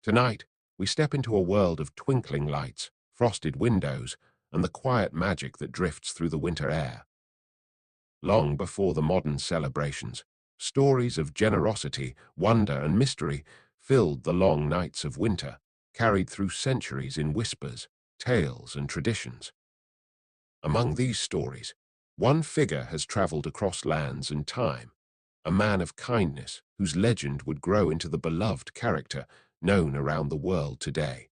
Tonight, we step into a world of twinkling lights, frosted windows, and the quiet magic that drifts through the winter air. Long before the modern celebrations, stories of generosity, wonder, and mystery filled the long nights of winter, carried through centuries in whispers, tales, and traditions. Among these stories, one figure has traveled across lands and time, a man of kindness whose legend would grow into the beloved character known around the world today.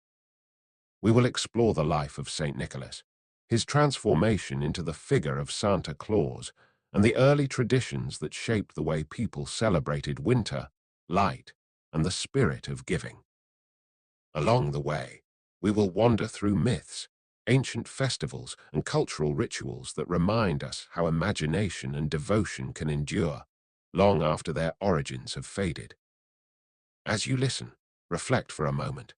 We will explore the life of Saint Nicholas, his transformation into the figure of Santa Claus, and the early traditions that shaped the way people celebrated winter, light, and the spirit of giving. Along the way, we will wander through myths, ancient festivals, and cultural rituals that remind us how imagination and devotion can endure long after their origins have faded. As you listen, reflect for a moment.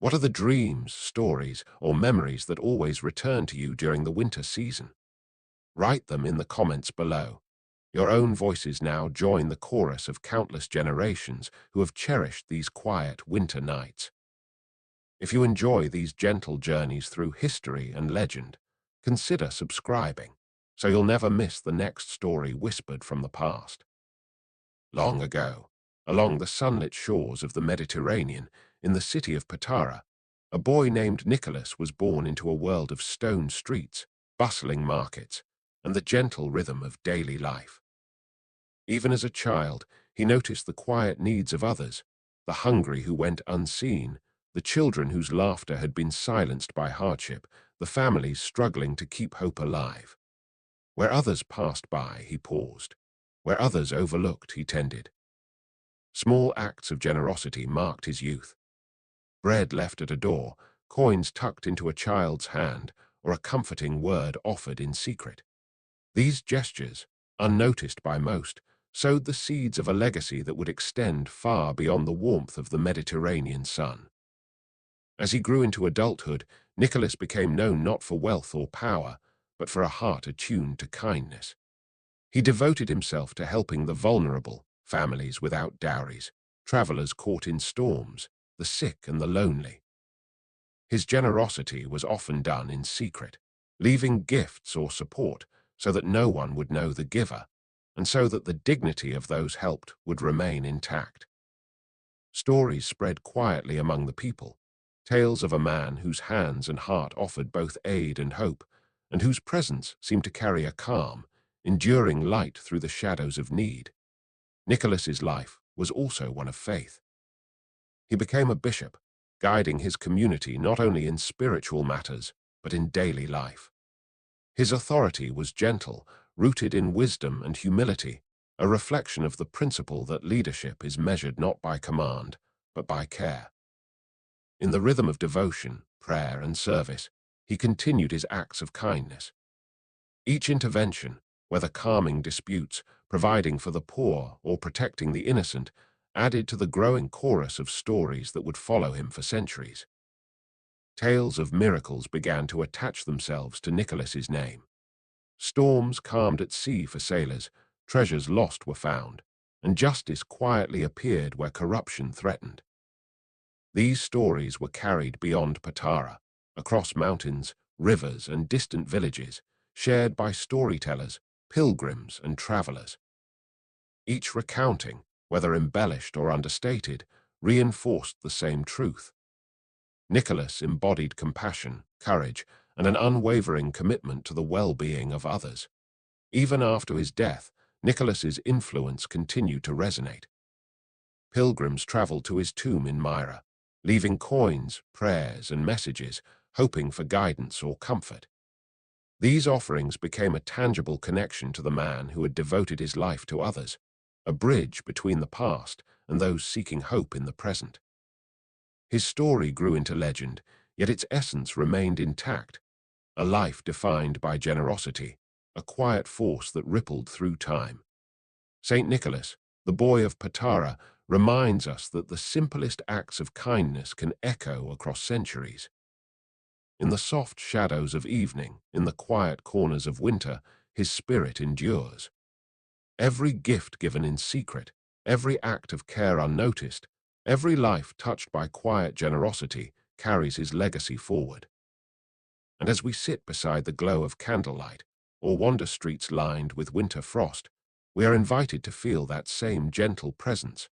What are the dreams, stories, or memories that always return to you during the winter season? Write them in the comments below. Your own voices now join the chorus of countless generations who have cherished these quiet winter nights. If you enjoy these gentle journeys through history and legend, consider subscribing so you'll never miss the next story whispered from the past. Long ago, along the sunlit shores of the Mediterranean, in the city of Patara, a boy named Nicholas was born into a world of stone streets, bustling markets, and the gentle rhythm of daily life. Even as a child, he noticed the quiet needs of others, the hungry who went unseen, the children whose laughter had been silenced by hardship, the families struggling to keep hope alive. Where others passed by, he paused. Where others overlooked, he tended. Small acts of generosity marked his youth. Bread left at a door, coins tucked into a child's hand, or a comforting word offered in secret. These gestures, unnoticed by most, sowed the seeds of a legacy that would extend far beyond the warmth of the Mediterranean sun. As he grew into adulthood, Nicholas became known not for wealth or power, but for a heart attuned to kindness. He devoted himself to helping the vulnerable, families without dowries, travelers caught in storms, the sick and the lonely. His generosity was often done in secret, leaving gifts or support so that no one would know the giver, and so that the dignity of those helped would remain intact. Stories spread quietly among the people, tales of a man whose hands and heart offered both aid and hope, and whose presence seemed to carry a calm, enduring light through the shadows of need. Nicholas's life was also one of faith. He became a bishop, guiding his community not only in spiritual matters, but in daily life. His authority was gentle, rooted in wisdom and humility, a reflection of the principle that leadership is measured not by command, but by care. In the rhythm of devotion, prayer, and service, he continued his acts of kindness. Each intervention, whether calming disputes, providing for the poor, or protecting the innocent, added to the growing chorus of stories that would follow him for centuries. Tales of miracles began to attach themselves to Nicholas's name. Storms calmed at sea for sailors, treasures lost were found, and justice quietly appeared where corruption threatened. These stories were carried beyond Patara, across mountains, rivers, and distant villages, shared by storytellers, pilgrims, and travelers. Each recounting, whether embellished or understated, reinforced the same truth. Nicholas embodied compassion, courage, and an unwavering commitment to the well-being of others. Even after his death, Nicholas's influence continued to resonate. Pilgrims traveled to his tomb in Myra, leaving coins, prayers, and messages, hoping for guidance or comfort. These offerings became a tangible connection to the man who had devoted his life to others, a bridge between the past and those seeking hope in the present. His story grew into legend, yet its essence remained intact, a life defined by generosity, a quiet force that rippled through time. Saint Nicholas, the boy of Patara, reminds us that the simplest acts of kindness can echo across centuries. In the soft shadows of evening, in the quiet corners of winter, his spirit endures. Every gift given in secret, every act of care unnoticed, Every life touched by quiet generosity carries his legacy forward. And as we sit beside the glow of candlelight, or wander streets lined with winter frost, we are invited to feel that same gentle presence,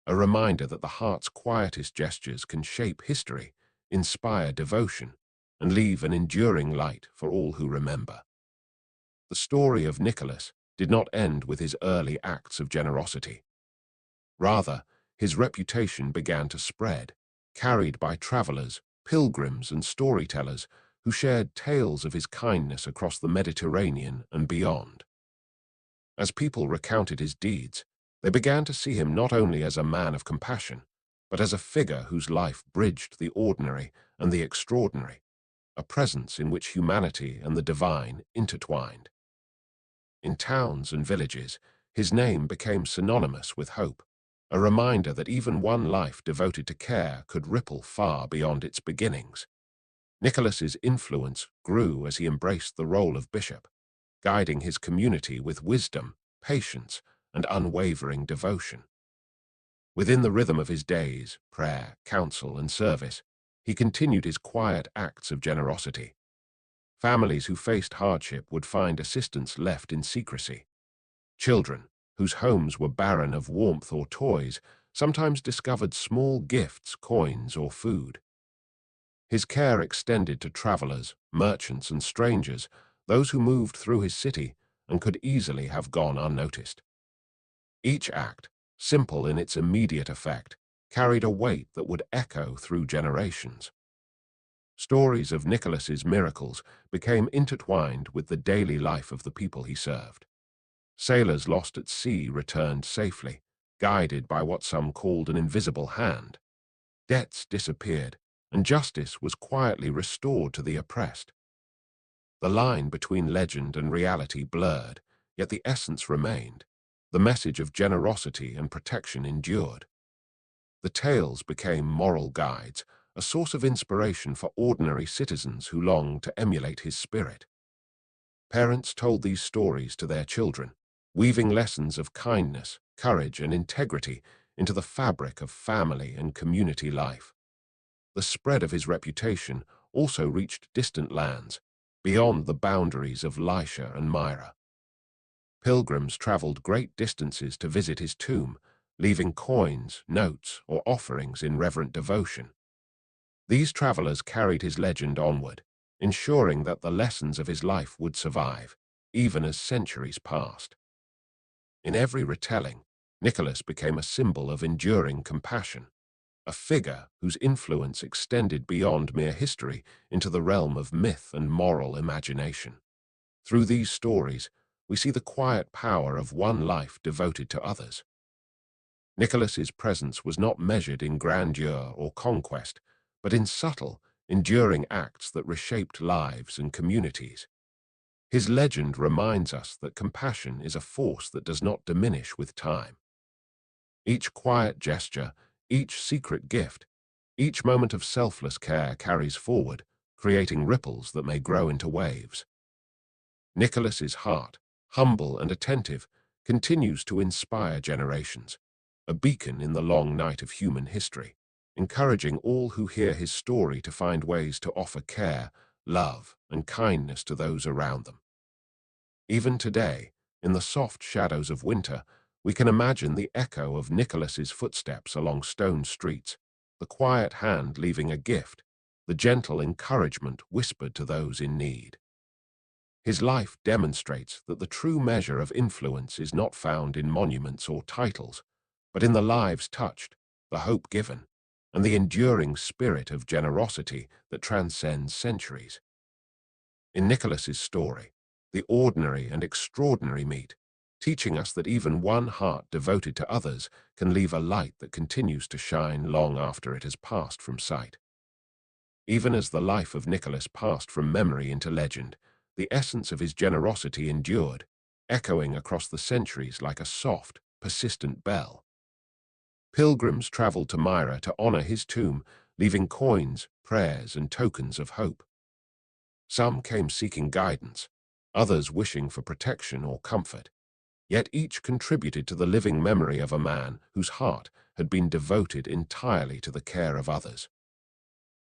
a reminder that the heart's quietest gestures can shape history, inspire devotion, and leave an enduring light for all who remember. The story of Nicholas did not end with his early acts of generosity. Rather, his reputation began to spread, carried by travelers, pilgrims, and storytellers who shared tales of his kindness across the Mediterranean and beyond. As people recounted his deeds, they began to see him not only as a man of compassion, but as a figure whose life bridged the ordinary and the extraordinary, a presence in which humanity and the divine intertwined. In towns and villages, his name became synonymous with hope, a reminder that even one life devoted to care could ripple far beyond its beginnings. Nicholas's influence grew as he embraced the role of bishop, guiding his community with wisdom, patience, and unwavering devotion. Within the rhythm of his days, prayer, counsel, and service, he continued his quiet acts of generosity. Families who faced hardship would find assistance left in secrecy. Children, whose homes were barren of warmth or toys, sometimes discovered small gifts, coins, or food. His care extended to travelers, merchants, and strangers, those who moved through his city and could easily have gone unnoticed. Each act, simple in its immediate effect, carried a weight that would echo through generations. Stories of Nicholas's miracles became intertwined with the daily life of the people he served. Sailors lost at sea returned safely, guided by what some called an invisible hand. Debts disappeared, and justice was quietly restored to the oppressed. The line between legend and reality blurred, yet the essence remained. The message of generosity and protection endured. The tales became moral guides, a source of inspiration for ordinary citizens who longed to emulate his spirit. Parents told these stories to their children, weaving lessons of kindness, courage, and integrity into the fabric of family and community life. The spread of his reputation also reached distant lands, beyond the boundaries of Lysha and Myra. Pilgrims traveled great distances to visit his tomb, leaving coins, notes, or offerings in reverent devotion. These travelers carried his legend onward, ensuring that the lessons of his life would survive, even as centuries passed. In every retelling, Nicholas became a symbol of enduring compassion, a figure whose influence extended beyond mere history into the realm of myth and moral imagination. Through these stories, we see the quiet power of one life devoted to others. Nicholas's presence was not measured in grandeur or conquest, but in subtle, enduring acts that reshaped lives and communities. His legend reminds us that compassion is a force that does not diminish with time. Each quiet gesture, each secret gift, each moment of selfless care carries forward, creating ripples that may grow into waves. Nicholas's heart, humble and attentive, continues to inspire generations, a beacon in the long night of human history, encouraging all who hear his story to find ways to offer care, love, and kindness to those around them. Even today, in the soft shadows of winter, we can imagine the echo of Nicholas's footsteps along stone streets, the quiet hand leaving a gift, the gentle encouragement whispered to those in need. His life demonstrates that the true measure of influence is not found in monuments or titles, but in the lives touched, the hope given, and the enduring spirit of generosity that transcends centuries. In Nicholas's story, the ordinary and extraordinary meet, teaching us that even one heart devoted to others can leave a light that continues to shine long after it has passed from sight. Even as the life of Nicholas passed from memory into legend, the essence of his generosity endured, echoing across the centuries like a soft, persistent bell. Pilgrims traveled to Myra to honor his tomb, leaving coins, prayers, and tokens of hope. Some came seeking guidance, others wishing for protection or comfort, yet each contributed to the living memory of a man whose heart had been devoted entirely to the care of others.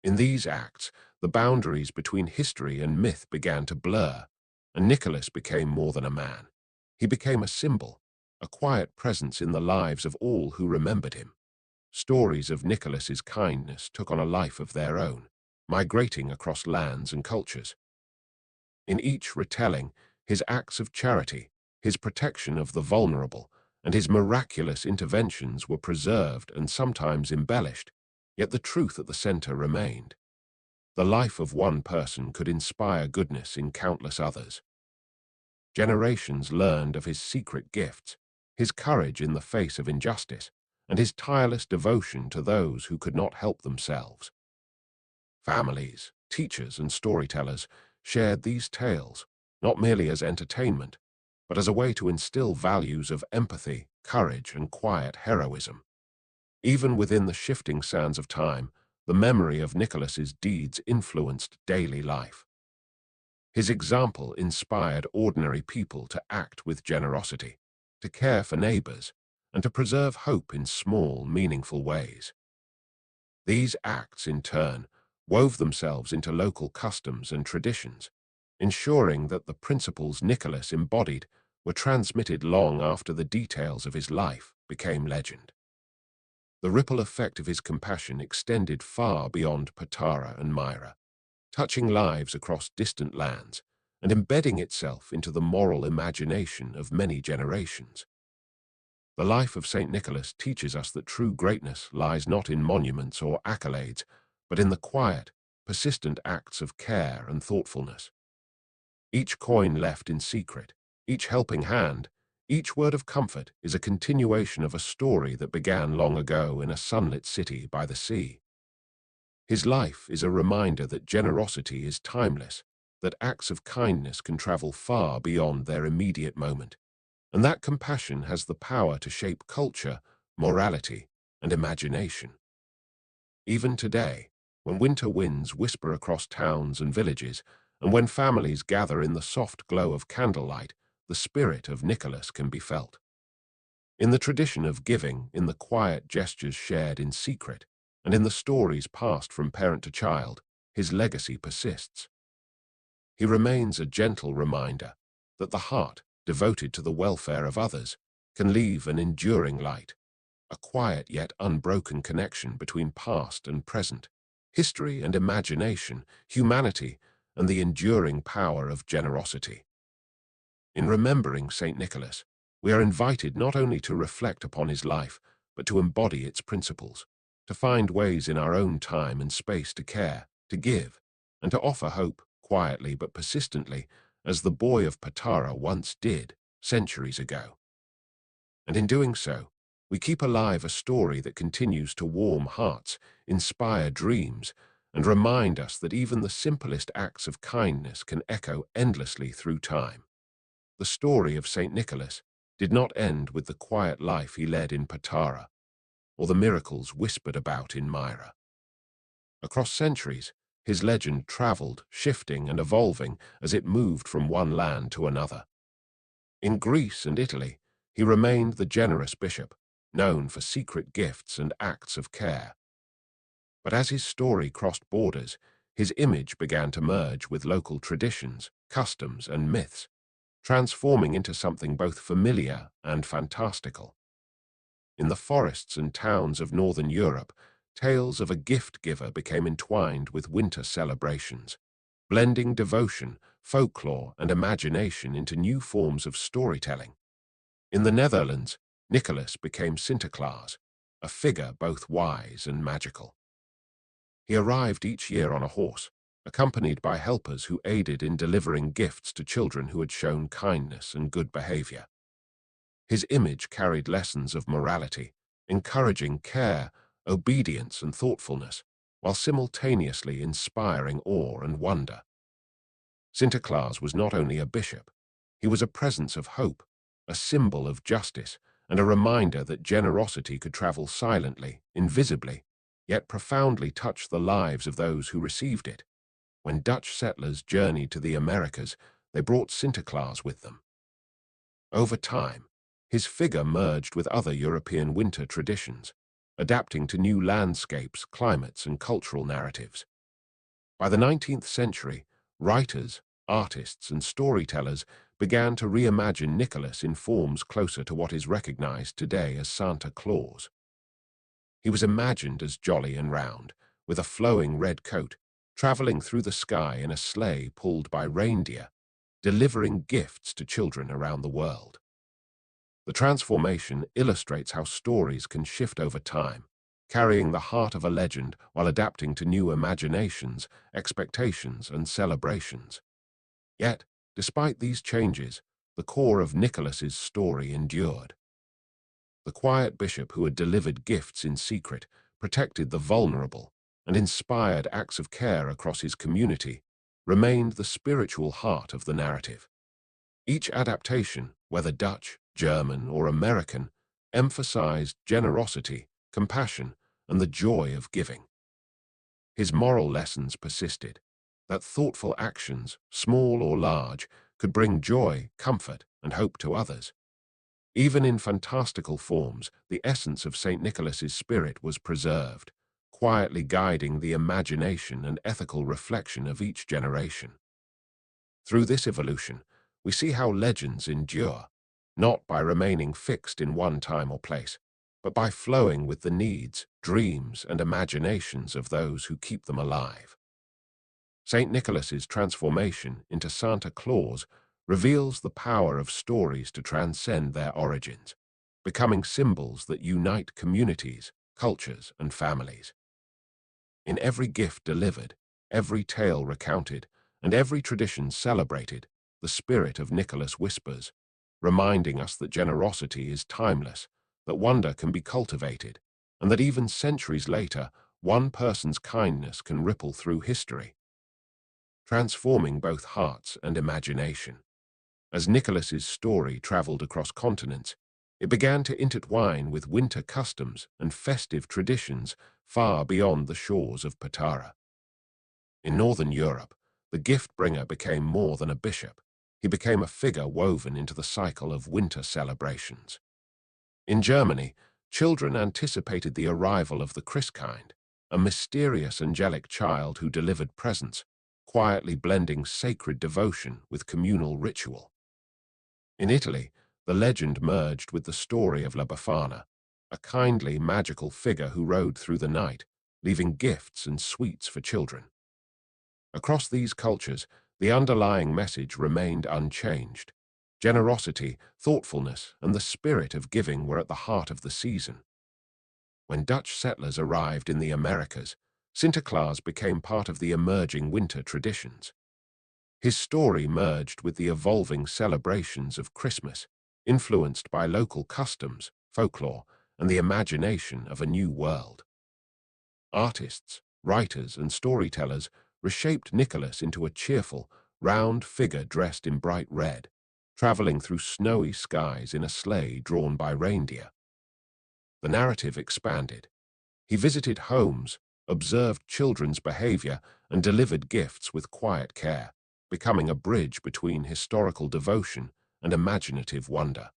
In these acts, the boundaries between history and myth began to blur, and Nicholas became more than a man. He became a symbol, a quiet presence in the lives of all who remembered him. Stories of Nicholas's kindness took on a life of their own, migrating across lands and cultures. In each retelling, his acts of charity, his protection of the vulnerable, and his miraculous interventions were preserved and sometimes embellished, yet the truth at the center remained. The life of one person could inspire goodness in countless others. Generations learned of his secret gifts, his courage in the face of injustice, and his tireless devotion to those who could not help themselves. Families, teachers, and storytellers shared these tales, not merely as entertainment, but as a way to instill values of empathy, courage, and quiet heroism. Even within the shifting sands of time, the memory of Nicholas's deeds influenced daily life. His example inspired ordinary people to act with generosity, to care for neighbors, and to preserve hope in small, meaningful ways. These acts, in turn, wove themselves into local customs and traditions, ensuring that the principles Nicholas embodied were transmitted long after the details of his life became legend. The ripple effect of his compassion extended far beyond Patara and Myra, touching lives across distant lands and embedding itself into the moral imagination of many generations. The life of St. Nicholas teaches us that true greatness lies not in monuments or accolades, but in the quiet, persistent acts of care and thoughtfulness. Each coin left in secret, each helping hand, each word of comfort is a continuation of a story that began long ago in a sunlit city by the sea. His life is a reminder that generosity is timeless, that acts of kindness can travel far beyond their immediate moment, and that compassion has the power to shape culture, morality, and imagination. Even today, when winter winds whisper across towns and villages, and when families gather in the soft glow of candlelight, the spirit of Nicholas can be felt. In the tradition of giving, in the quiet gestures shared in secret, and in the stories passed from parent to child, his legacy persists. He remains a gentle reminder that the heart, devoted to the welfare of others, can leave an enduring light, a quiet yet unbroken connection between past and present, history and imagination, humanity and the enduring power of generosity. In remembering St. Nicholas, we are invited not only to reflect upon his life, but to embody its principles, to find ways in our own time and space to care, to give, and to offer hope quietly but persistently, as the boy of Patara once did centuries ago. And in doing so, we keep alive a story that continues to warm hearts, inspire dreams, and remind us that even the simplest acts of kindness can echo endlessly through time. The story of St. Nicholas did not end with the quiet life he led in Patara, or the miracles whispered about in Myra. Across centuries, his legend traveled, shifting and evolving as it moved from one land to another. In Greece and Italy, he remained the generous bishop, known for secret gifts and acts of care. But as his story crossed borders, his image began to merge with local traditions, customs, and myths, transforming into something both familiar and fantastical. In the forests and towns of northern Europe, tales of a gift giver became entwined with winter celebrations, blending devotion, folklore, and imagination into new forms of storytelling. In the Netherlands, Nicholas became Sinterklaas, a figure both wise and magical. He arrived each year on a horse, accompanied by helpers who aided in delivering gifts to children who had shown kindness and good behavior. His image carried lessons of morality, encouraging care, obedience, and thoughtfulness, while simultaneously inspiring awe and wonder. Sinterklaas was not only a bishop, he was a presence of hope, a symbol of justice, and a reminder that generosity could travel silently, invisibly, yet profoundly touch the lives of those who received it. When Dutch settlers journeyed to the Americas, they brought Sinterklaas with them. Over time, his figure merged with other European winter traditions, adapting to new landscapes, climates, and cultural narratives. By the 19th century, writers, artists, and storytellers began to reimagine Nicholas in forms closer to what is recognized today as Santa Claus. He was imagined as jolly and round, with a flowing red coat, traveling through the sky in a sleigh pulled by reindeer, delivering gifts to children around the world. The transformation illustrates how stories can shift over time, carrying the heart of a legend while adapting to new imaginations, expectations, and celebrations. Yet, despite these changes, the core of Nicholas's story endured. The quiet bishop who had delivered gifts in secret, protected the vulnerable, and inspired acts of care across his community, remained the spiritual heart of the narrative. Each adaptation, whether Dutch, German, or American, emphasized generosity, compassion, and the joy of giving. His moral lessons persisted, that thoughtful actions, small or large, could bring joy, comfort, and hope to others. Even in fantastical forms, the essence of St. Nicholas's spirit was preserved, quietly guiding the imagination and ethical reflection of each generation. Through this evolution, we see how legends endure, not by remaining fixed in one time or place, but by flowing with the needs, dreams, and imaginations of those who keep them alive. St. Nicholas's transformation into Santa Claus reveals the power of stories to transcend their origins, becoming symbols that unite communities, cultures, and families. In every gift delivered, every tale recounted, and every tradition celebrated, the spirit of Nicholas whispers, reminding us that generosity is timeless, that wonder can be cultivated, and that even centuries later, one person's kindness can ripple through history, transforming both hearts and imagination. As Nicholas's story traveled across continents, it began to intertwine with winter customs and festive traditions far beyond the shores of Patara. In Northern Europe, the gift-bringer became more than a bishop. He became a figure woven into the cycle of winter celebrations. In Germany, children anticipated the arrival of the Christkind, a mysterious angelic child who delivered presents, quietly blending sacred devotion with communal ritual. In Italy, the legend merged with the story of La Befana, a kindly, magical figure who rode through the night, leaving gifts and sweets for children. Across these cultures, the underlying message remained unchanged. Generosity, thoughtfulness, and the spirit of giving were at the heart of the season. When Dutch settlers arrived in the Americas, Sinterklaas became part of the emerging winter traditions. His story merged with the evolving celebrations of Christmas, influenced by local customs, folklore, and the imagination of a new world. Artists, writers, and storytellers reshaped Nicholas into a cheerful, round figure dressed in bright red, traveling through snowy skies in a sleigh drawn by reindeer. The narrative expanded. He visited homes, observed children's behavior, and delivered gifts with quiet care, becoming a bridge between historical devotion and imaginative wonder.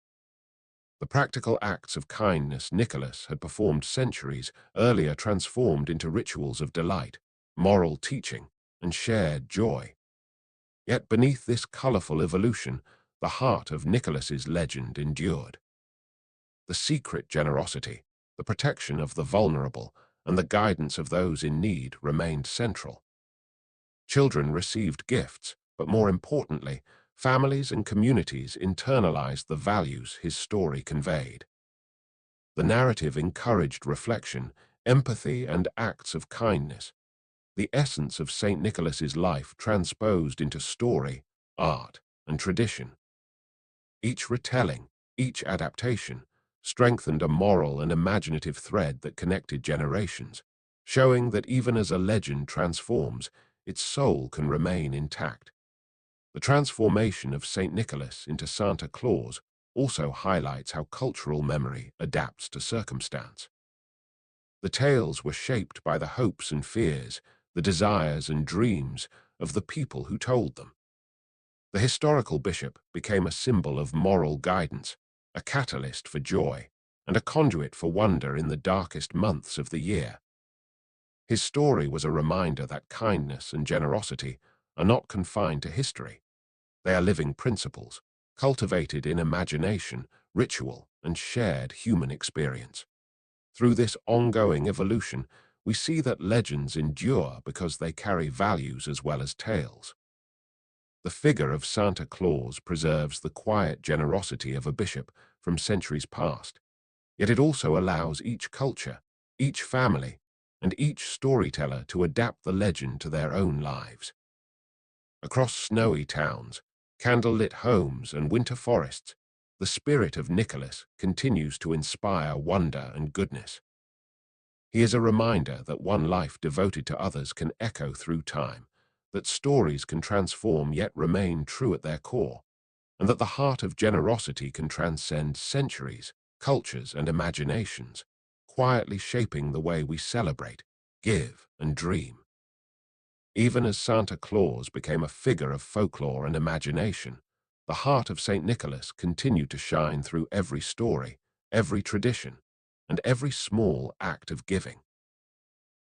The practical acts of kindness Nicholas had performed centuries earlier transformed into rituals of delight, moral teaching, and shared joy. Yet beneath this colorful evolution, the heart of Nicholas's legend endured. The secret generosity, the protection of the vulnerable, and the guidance of those in need remained central. Children received gifts, but more importantly, families and communities internalized the values his story conveyed. The narrative encouraged reflection, empathy, and acts of kindness, the essence of St. Nicholas's life transposed into story, art, and tradition. Each retelling, each adaptation, strengthened a moral and imaginative thread that connected generations, showing that even as a legend transforms, its soul can remain intact. The transformation of St. Nicholas into Santa Claus also highlights how cultural memory adapts to circumstance. The tales were shaped by the hopes and fears, the desires and dreams of the people who told them. The historical bishop became a symbol of moral guidance, a catalyst for joy, and a conduit for wonder in the darkest months of the year. His story was a reminder that kindness and generosity are not confined to history. They are living principles, cultivated in imagination, ritual, and shared human experience. Through this ongoing evolution, we see that legends endure because they carry values as well as tales. The figure of Santa Claus preserves the quiet generosity of a bishop from centuries past, yet it also allows each culture, each family, and each storyteller to adapt the legend to their own lives. Across snowy towns, candlelit homes, and winter forests, the spirit of Nicholas continues to inspire wonder and goodness. He is a reminder that one life devoted to others can echo through time, that stories can transform yet remain true at their core, and that the heart of generosity can transcend centuries, cultures, and imaginations, quietly shaping the way we celebrate, give, and dream. Even as Santa Claus became a figure of folklore and imagination, the heart of St. Nicholas continued to shine through every story, every tradition, and every small act of giving.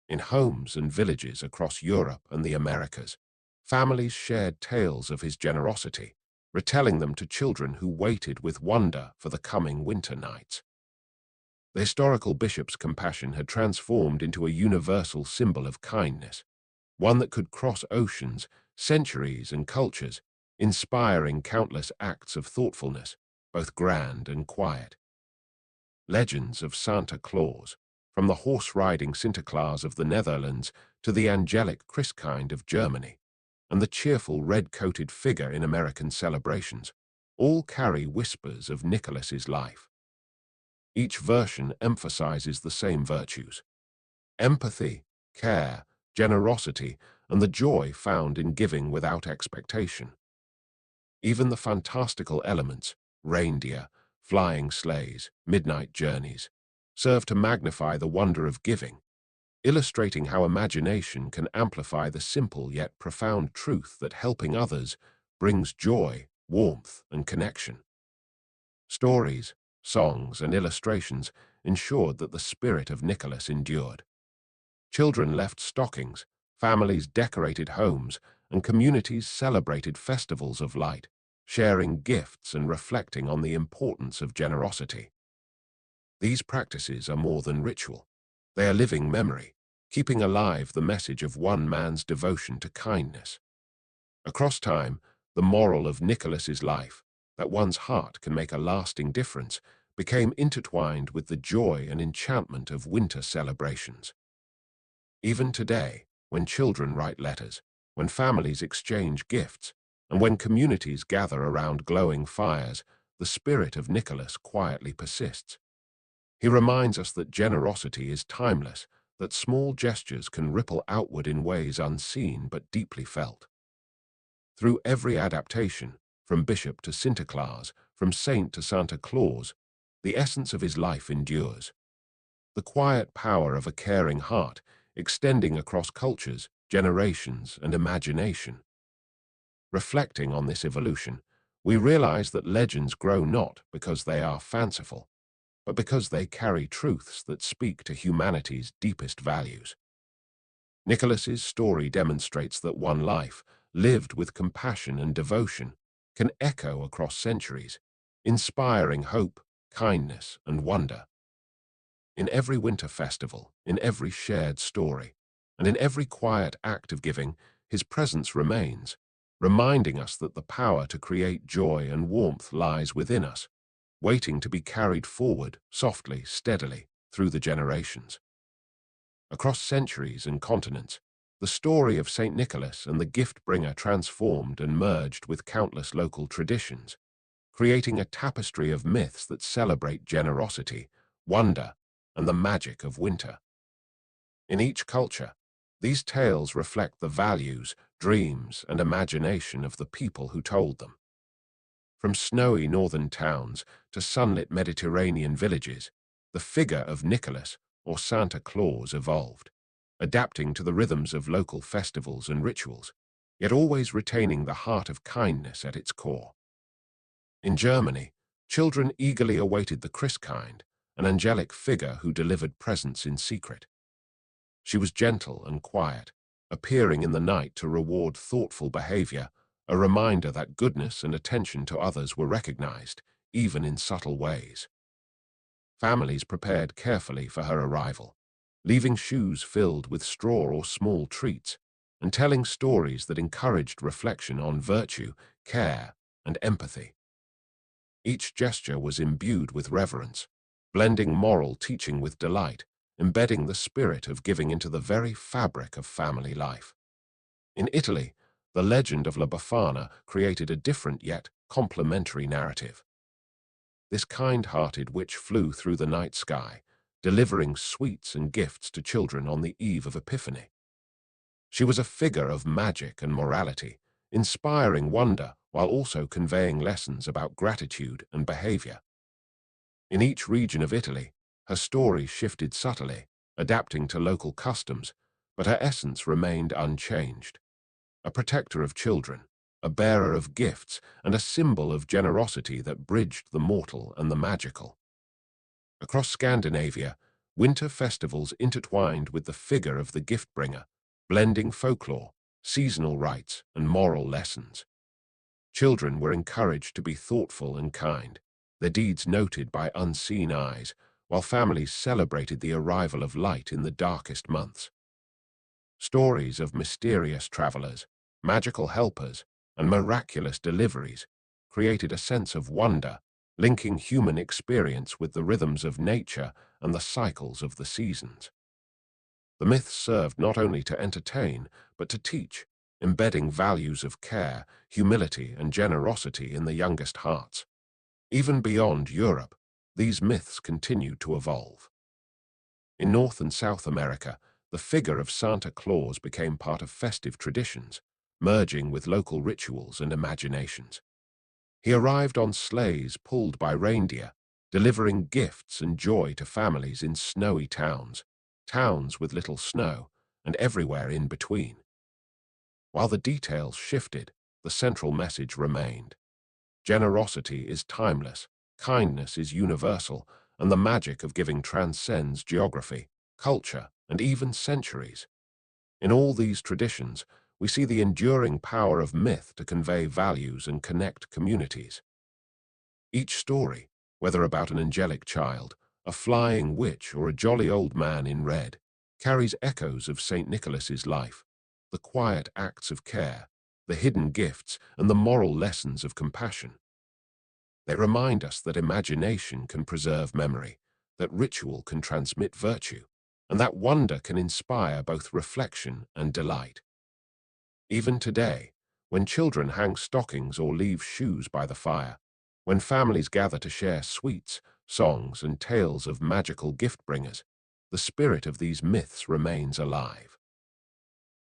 In homes and villages across Europe and the Americas, families shared tales of his generosity, retelling them to children who waited with wonder for the coming winter nights. The historical bishop's compassion had transformed into a universal symbol of kindness, one that could cross oceans, centuries, and cultures, inspiring countless acts of thoughtfulness, both grand and quiet. Legends of Santa Claus, from the horse-riding Sinterklaas of the Netherlands to the angelic Christkind of Germany, and the cheerful red-coated figure in American celebrations, all carry whispers of Nicholas's life. Each version emphasizes the same virtues: empathy, care, generosity, and the joy found in giving without expectation. Even the fantastical elements, reindeer, flying sleighs, midnight journeys, serve to magnify the wonder of giving, illustrating how imagination can amplify the simple yet profound truth that helping others brings joy, warmth, and connection. Stories, songs, and illustrations ensured that the spirit of Nicholas endured. Children left stockings, families decorated homes, and communities celebrated festivals of light, sharing gifts and reflecting on the importance of generosity. These practices are more than ritual. They are living memory, keeping alive the message of one man's devotion to kindness. Across time, the moral of Nicholas's life, that one's heart can make a lasting difference, became intertwined with the joy and enchantment of winter celebrations. Even today, when children write letters, when families exchange gifts, and when communities gather around glowing fires, the spirit of Nicholas quietly persists. He reminds us that generosity is timeless, that small gestures can ripple outward in ways unseen but deeply felt. Through every adaptation, from bishop to Sinterklaas, from saint to Santa Claus, the essence of his life endures. The quiet power of a caring heart, extending across cultures, generations, and imagination. Reflecting on this evolution, we realize that legends grow not because they are fanciful, but because they carry truths that speak to humanity's deepest values. Nicholas's story demonstrates that one life, lived with compassion and devotion, can echo across centuries, inspiring hope, kindness, and wonder. In every winter festival, in every shared story, and in every quiet act of giving, his presence remains, reminding us that the power to create joy and warmth lies within us, waiting to be carried forward softly, steadily, through the generations. Across centuries and continents, the story of St. Nicholas and the gift-bringer transformed and merged with countless local traditions, creating a tapestry of myths that celebrate generosity, wonder, and the magic of winter. In each culture, these tales reflect the values, dreams, and imagination of the people who told them. From snowy northern towns to sunlit Mediterranean villages, the figure of Nicholas or Santa Claus evolved, adapting to the rhythms of local festivals and rituals, yet always retaining the heart of kindness at its core. In Germany, children eagerly awaited the Christkind, an angelic figure who delivered presents in secret. She was gentle and quiet, appearing in the night to reward thoughtful behavior, a reminder that goodness and attention to others were recognized, even in subtle ways. Families prepared carefully for her arrival, leaving shoes filled with straw or small treats, and telling stories that encouraged reflection on virtue, care, and empathy. Each gesture was imbued with reverence, blending moral teaching with delight, embedding the spirit of giving into the very fabric of family life. In Italy, the legend of La Befana created a different yet complementary narrative. This kind-hearted witch flew through the night sky, delivering sweets and gifts to children on the eve of Epiphany. She was a figure of magic and morality, inspiring wonder while also conveying lessons about gratitude and behavior. In each region of Italy, her story shifted subtly, adapting to local customs, but her essence remained unchanged. A protector of children, a bearer of gifts, and a symbol of generosity that bridged the mortal and the magical. Across Scandinavia, winter festivals intertwined with the figure of the gift-bringer, blending folklore, seasonal rites, and moral lessons. Children were encouraged to be thoughtful and kind, their deeds noted by unseen eyes, while families celebrated the arrival of light in the darkest months. Stories of mysterious travelers, magical helpers, and miraculous deliveries created a sense of wonder, linking human experience with the rhythms of nature and the cycles of the seasons. The myths served not only to entertain, but to teach, embedding values of care, humility, and generosity in the youngest hearts. Even beyond Europe, these myths continued to evolve. In North and South America, the figure of Santa Claus became part of festive traditions, merging with local rituals and imaginations. He arrived on sleighs pulled by reindeer, delivering gifts and joy to families in snowy towns, towns with little snow, and everywhere in between. While the details shifted, the central message remained. Generosity is timeless, kindness is universal, and the magic of giving transcends geography, culture, and even centuries. In all these traditions, we see the enduring power of myth to convey values and connect communities. Each story, whether about an angelic child, a flying witch, or a jolly old man in red, carries echoes of St. Nicholas's life, the quiet acts of care, the hidden gifts, and the moral lessons of compassion. They remind us that imagination can preserve memory, that ritual can transmit virtue, and that wonder can inspire both reflection and delight. Even today, when children hang stockings or leave shoes by the fire, when families gather to share sweets, songs, and tales of magical gift-bringers, the spirit of these myths remains alive.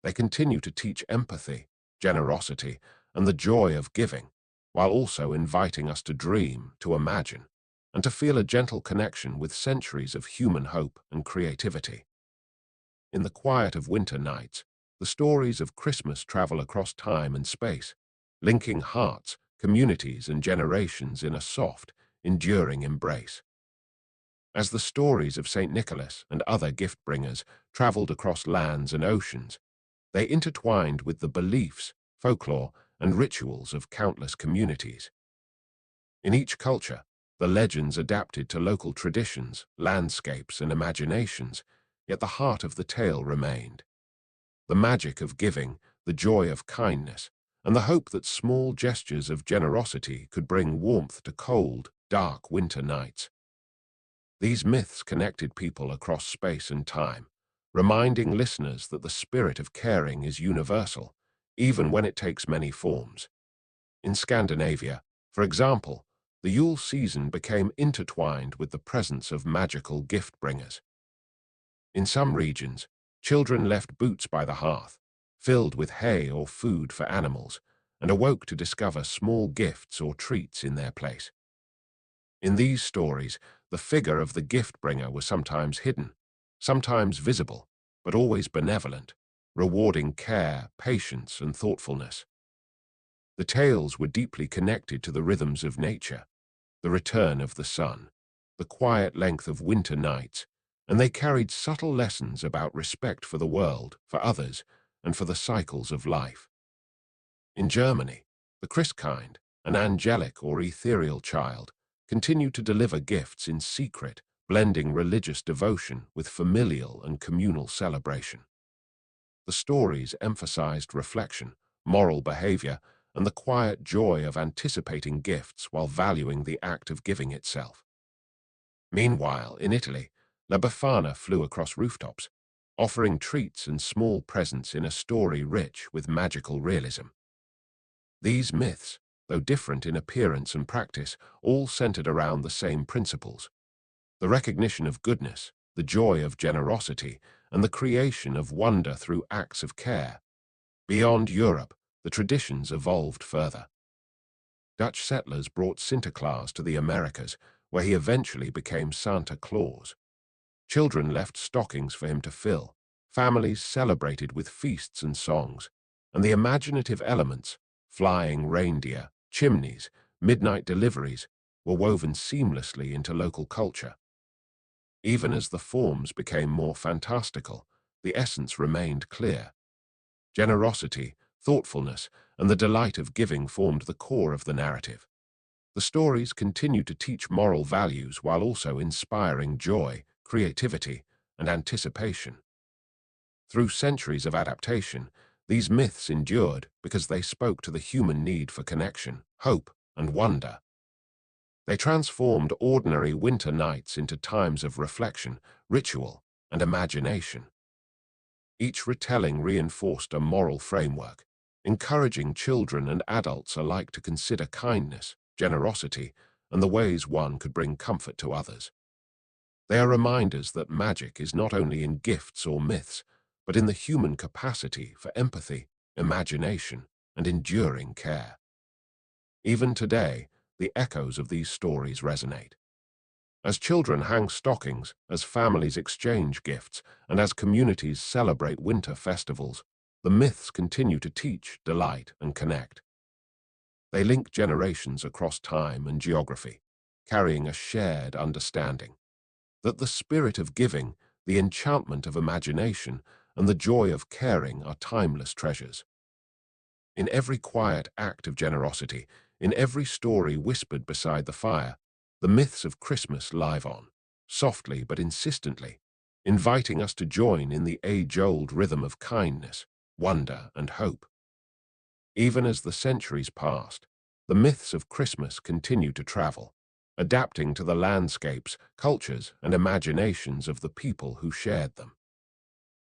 They continue to teach empathy, generosity, and the joy of giving, while also inviting us to dream, to imagine, and to feel a gentle connection with centuries of human hope and creativity. In the quiet of winter nights, the stories of Christmas travel across time and space, linking hearts, communities, and generations in a soft, enduring embrace. As the stories of St. Nicholas and other gift-bringers traveled across lands and oceans, they intertwined with the beliefs, folklore, and rituals of countless communities. In each culture, the legends adapted to local traditions, landscapes, and imaginations, yet the heart of the tale remained. The magic of giving, the joy of kindness, and the hope that small gestures of generosity could bring warmth to cold, dark winter nights. These myths connected people across space and time, reminding listeners that the spirit of caring is universal, even when it takes many forms. In Scandinavia, for example, the Yule season became intertwined with the presence of magical gift-bringers. In some regions, children left boots by the hearth, filled with hay or food for animals, and awoke to discover small gifts or treats in their place. In these stories, the figure of the gift-bringer was sometimes hidden, sometimes visible, but always benevolent, rewarding care, patience, and thoughtfulness. The tales were deeply connected to the rhythms of nature, the return of the sun, the quiet length of winter nights, and they carried subtle lessons about respect for the world, for others, and for the cycles of life. In Germany, the Christkind, an angelic or ethereal child, continued to deliver gifts in secret, blending religious devotion with familial and communal celebration. The stories emphasized reflection, moral behavior, and the quiet joy of anticipating gifts while valuing the act of giving itself. Meanwhile, in Italy, La Befana flew across rooftops, offering treats and small presents in a story rich with magical realism. These myths, though different in appearance and practice, all centered around the same principles: the recognition of goodness, the joy of generosity, and the creation of wonder through acts of care. Beyond Europe, the traditions evolved further. Dutch settlers brought Sinterklaas to the Americas, where he eventually became Santa Claus. Children left stockings for him to fill, families celebrated with feasts and songs, and the imaginative elements, flying reindeer, chimneys, midnight deliveries, were woven seamlessly into local culture. Even as the forms became more fantastical, the essence remained clear. Generosity, thoughtfulness, and the delight of giving formed the core of the narrative. The stories continued to teach moral values while also inspiring joy, creativity, and anticipation. Through centuries of adaptation, these myths endured because they spoke to the human need for connection, hope, and wonder. They transformed ordinary winter nights into times of reflection, ritual, and imagination. Each retelling reinforced a moral framework, encouraging children and adults alike to consider kindness, generosity, and the ways one could bring comfort to others. They are reminders that magic is not only in gifts or myths, but in the human capacity for empathy, imagination, and enduring care. Even today, the echoes of these stories resonate. As children hang stockings, as families exchange gifts, and as communities celebrate winter festivals, the myths continue to teach, delight, and connect. They link generations across time and geography, carrying a shared understanding that the spirit of giving, the enchantment of imagination, and the joy of caring are timeless treasures. In every quiet act of generosity, in every story whispered beside the fire, the myths of Christmas live on, softly but insistently, inviting us to join in the age-old rhythm of kindness, wonder, and hope. Even as the centuries passed, the myths of Christmas continued to travel, adapting to the landscapes, cultures, and imaginations of the people who shared them.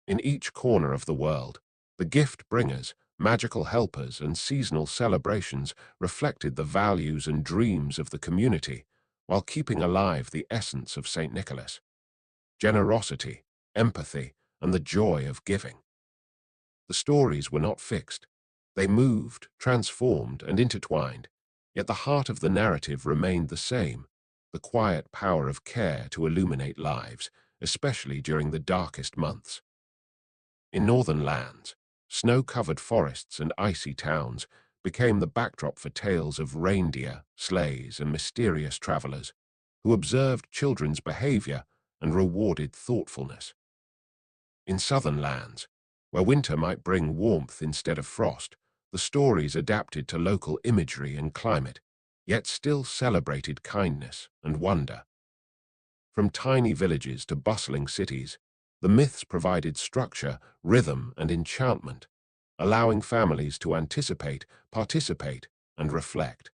In each corner of the world, the gift bringers, magical helpers, and seasonal celebrations reflected the values and dreams of the community, while keeping alive the essence of St. Nicholas: generosity, empathy, and the joy of giving. The stories were not fixed. They moved, transformed, and intertwined, yet the heart of the narrative remained the same: the quiet power of care to illuminate lives, especially during the darkest months. In northern lands, snow-covered forests and icy towns became the backdrop for tales of reindeer, sleighs, and mysterious travelers who observed children's behavior and rewarded thoughtfulness. In southern lands, where winter might bring warmth instead of frost, the stories adapted to local imagery and climate, yet still celebrated kindness and wonder. From tiny villages to bustling cities, the myths provided structure, rhythm, and enchantment, allowing families to anticipate, participate, and reflect.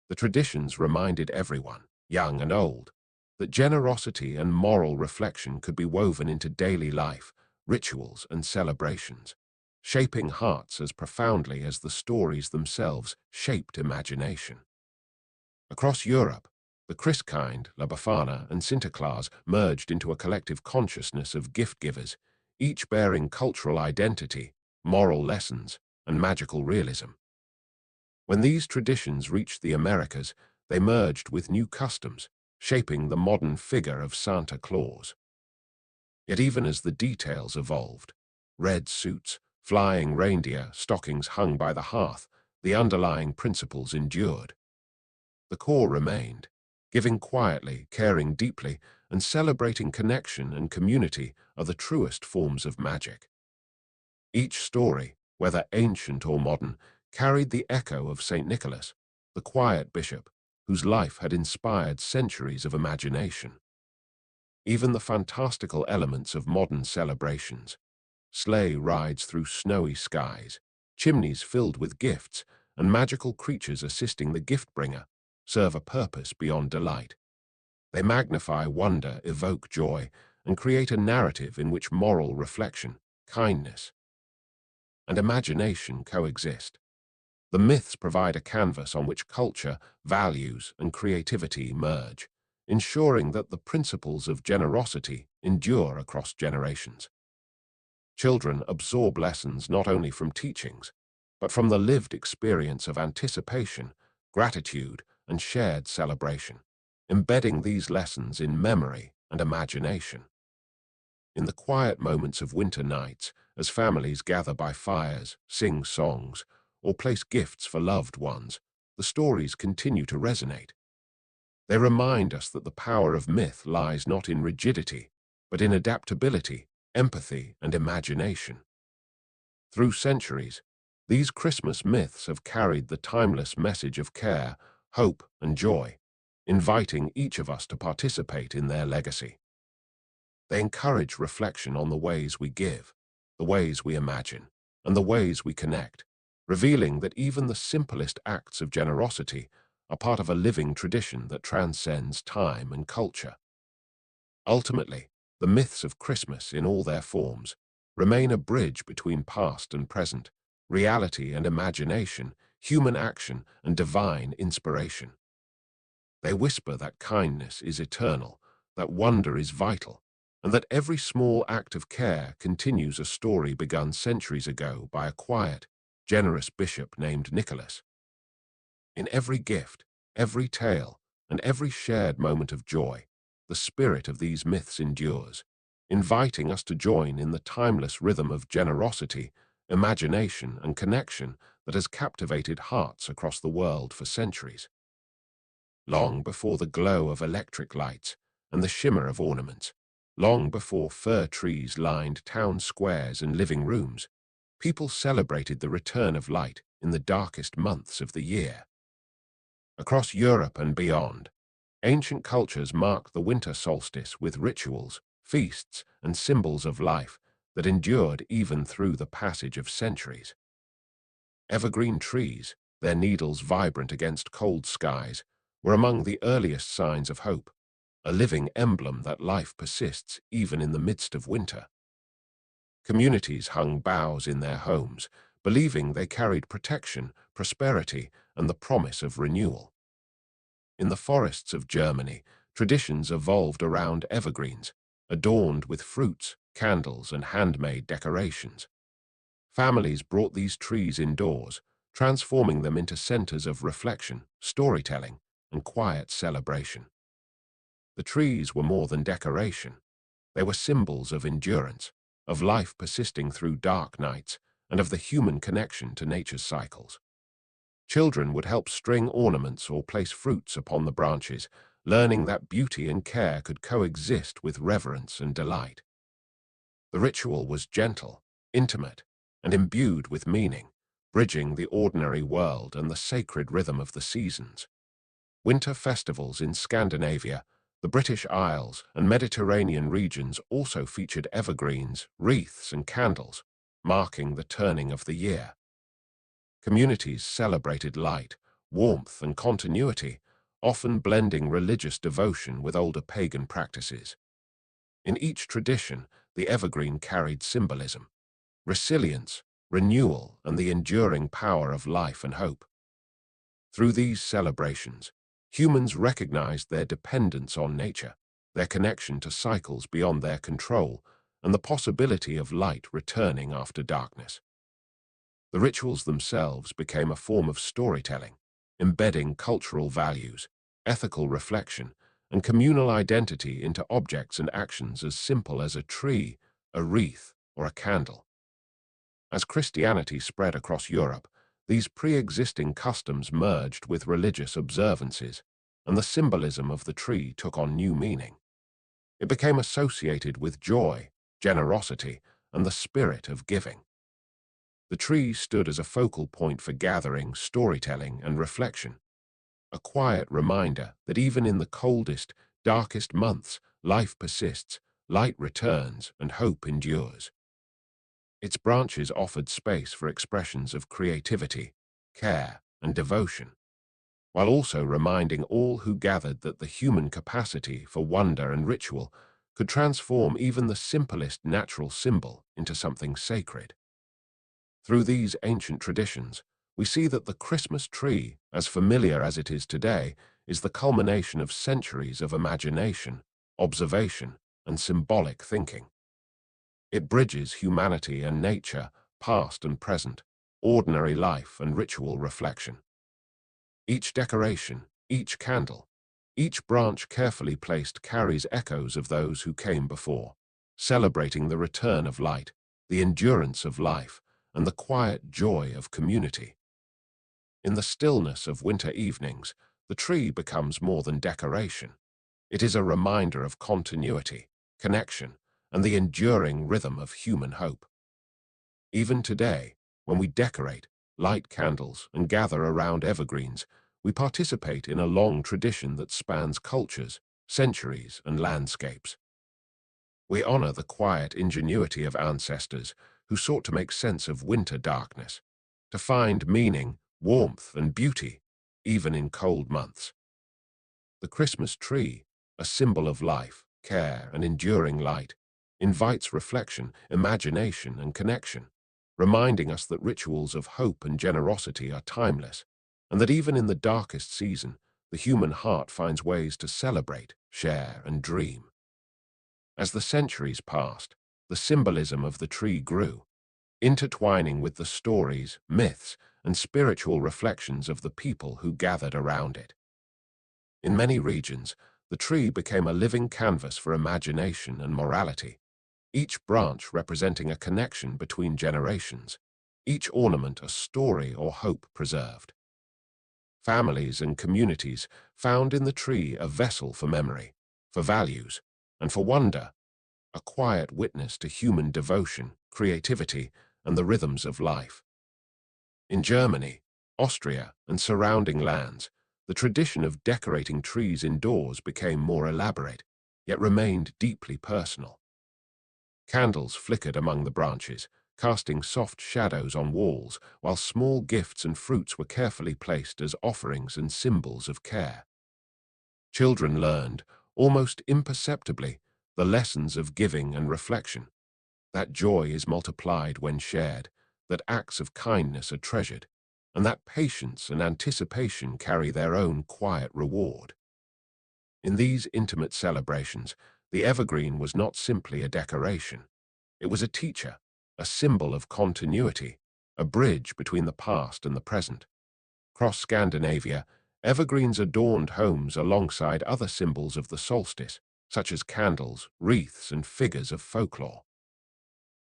The traditions reminded everyone, young and old, that generosity and moral reflection could be woven into daily life, rituals, and celebrations, shaping hearts as profoundly as the stories themselves shaped imagination. Across Europe, the Christkind, La Befana, and Sinterklaas merged into a collective consciousness of gift-givers, each bearing cultural identity, moral lessons, and magical realism. When these traditions reached the Americas, they merged with new customs, shaping the modern figure of Santa Claus. Yet even as the details evolved, red suits, flying reindeer, stockings hung by the hearth, the underlying principles endured. The core remained: Giving quietly, caring deeply, and celebrating connection and community are the truest forms of magic. Each story, whether ancient or modern, carried the echo of St. Nicholas, the quiet bishop, whose life had inspired centuries of imagination. Even the fantastical elements of modern celebrations, sleigh rides through snowy skies, chimneys filled with gifts, and magical creatures assisting the gift-bringer, serve a purpose beyond delight. They magnify wonder, evoke joy, and create a narrative in which moral reflection, kindness, and imagination coexist. The myths provide a canvas on which culture, values, and creativity merge, ensuring that the principles of generosity endure across generations. Children absorb lessons not only from teachings, but from the lived experience of anticipation, gratitude, and shared celebration, embedding these lessons in memory and imagination. In the quiet moments of winter nights, as families gather by fires, sing songs, or place gifts for loved ones, the stories continue to resonate. They remind us that the power of myth lies not in rigidity, but in adaptability, empathy, and imagination. Through centuries, these Christmas myths have carried the timeless message of care, hope, and joy, inviting each of us to participate in their legacy. They encourage reflection on the ways we give, the ways we imagine, and the ways we connect, revealing that even the simplest acts of generosity are part of a living tradition that transcends time and culture. Ultimately, the myths of Christmas in all their forms remain a bridge between past and present, reality and imagination, human action and divine inspiration. They whisper that kindness is eternal, that wonder is vital, and that every small act of care continues a story begun centuries ago by a quiet, generous bishop named Nicholas. In every gift, every tale, and every shared moment of joy, the spirit of these myths endures, inviting us to join in the timeless rhythm of generosity, imagination, and connection that has captivated hearts across the world for centuries. Long before the glow of electric lights and the shimmer of ornaments, long before fir trees lined town squares and living rooms, people celebrated the return of light in the darkest months of the year. Across Europe and beyond, ancient cultures marked the winter solstice with rituals, feasts, and symbols of life that endured even through the passage of centuries. Evergreen trees, their needles vibrant against cold skies, were among the earliest signs of hope, a living emblem that life persists even in the midst of winter. Communities hung boughs in their homes, believing they carried protection, prosperity, and the promise of renewal. In the forests of Germany, traditions evolved around evergreens, adorned with fruits, candles, and handmade decorations. Families brought these trees indoors, transforming them into centers of reflection, storytelling, and quiet celebration. The trees were more than decoration. They were symbols of endurance, of life persisting through dark nights, and of the human connection to nature's cycles. Children would help string ornaments or place fruits upon the branches, learning that beauty and care could coexist with reverence and delight. The ritual was gentle, intimate, and imbued with meaning, bridging the ordinary world and the sacred rhythm of the seasons. Winter festivals in Scandinavia, the British Isles, and Mediterranean regions also featured evergreens, wreaths, and candles, marking the turning of the year. Communities celebrated light, warmth, and continuity, often blending religious devotion with older pagan practices. In each tradition, the evergreen carried symbolism, resilience, renewal, and the enduring power of life and hope. Through these celebrations, humans recognized their dependence on nature, their connection to cycles beyond their control, and the possibility of light returning after darkness. The rituals themselves became a form of storytelling, embedding cultural values, ethical reflection, and communal identity into objects and actions as simple as a tree, a wreath, or a candle. As Christianity spread across Europe, these pre-existing customs merged with religious observances, and the symbolism of the tree took on new meaning. It became associated with joy, generosity, and the spirit of giving. The tree stood as a focal point for gathering, storytelling, and reflection, a quiet reminder that even in the coldest, darkest months, life persists, light returns, and hope endures. Its branches offered space for expressions of creativity, care, and devotion, while also reminding all who gathered that the human capacity for wonder and ritual could transform even the simplest natural symbol into something sacred. Through these ancient traditions, we see that the Christmas tree, as familiar as it is today, is the culmination of centuries of imagination, observation, and symbolic thinking. It bridges humanity and nature, past and present, ordinary life and ritual reflection. Each decoration, each candle, each branch carefully placed carries echoes of those who came before, celebrating the return of light, the endurance of life, and the quiet joy of community. In the stillness of winter evenings, the tree becomes more than decoration. It is a reminder of continuity, connection, and the enduring rhythm of human hope. Even today, when we decorate, light candles, and gather around evergreens, we participate in a long tradition that spans cultures, centuries, and landscapes. We honor the quiet ingenuity of ancestors who sought to make sense of winter darkness, to find meaning, warmth, and beauty, even in cold months. The Christmas tree, a symbol of life, care, and enduring light, invites reflection, imagination, and connection, reminding us that rituals of hope and generosity are timeless, and that even in the darkest season, the human heart finds ways to celebrate, share, and dream. As the centuries passed, the symbolism of the tree grew, intertwining with the stories, myths, and spiritual reflections of the people who gathered around it. In many regions, the tree became a living canvas for imagination and morality, each branch representing a connection between generations, each ornament a story or hope preserved. Families and communities found in the tree a vessel for memory, for values, and for wonder, a quiet witness to human devotion, creativity, and the rhythms of life. In Germany, Austria, and surrounding lands, the tradition of decorating trees indoors became more elaborate, yet remained deeply personal. Candles flickered among the branches, casting soft shadows on walls, while small gifts and fruits were carefully placed as offerings and symbols of care. Children learned, almost imperceptibly, the lessons of giving and reflection, that joy is multiplied when shared, that acts of kindness are treasured, and that patience and anticipation carry their own quiet reward. In these intimate celebrations, the evergreen was not simply a decoration. It was a teacher, a symbol of continuity, a bridge between the past and the present. Across Scandinavia, evergreens adorned homes alongside other symbols of the solstice, such as candles, wreaths, and figures of folklore.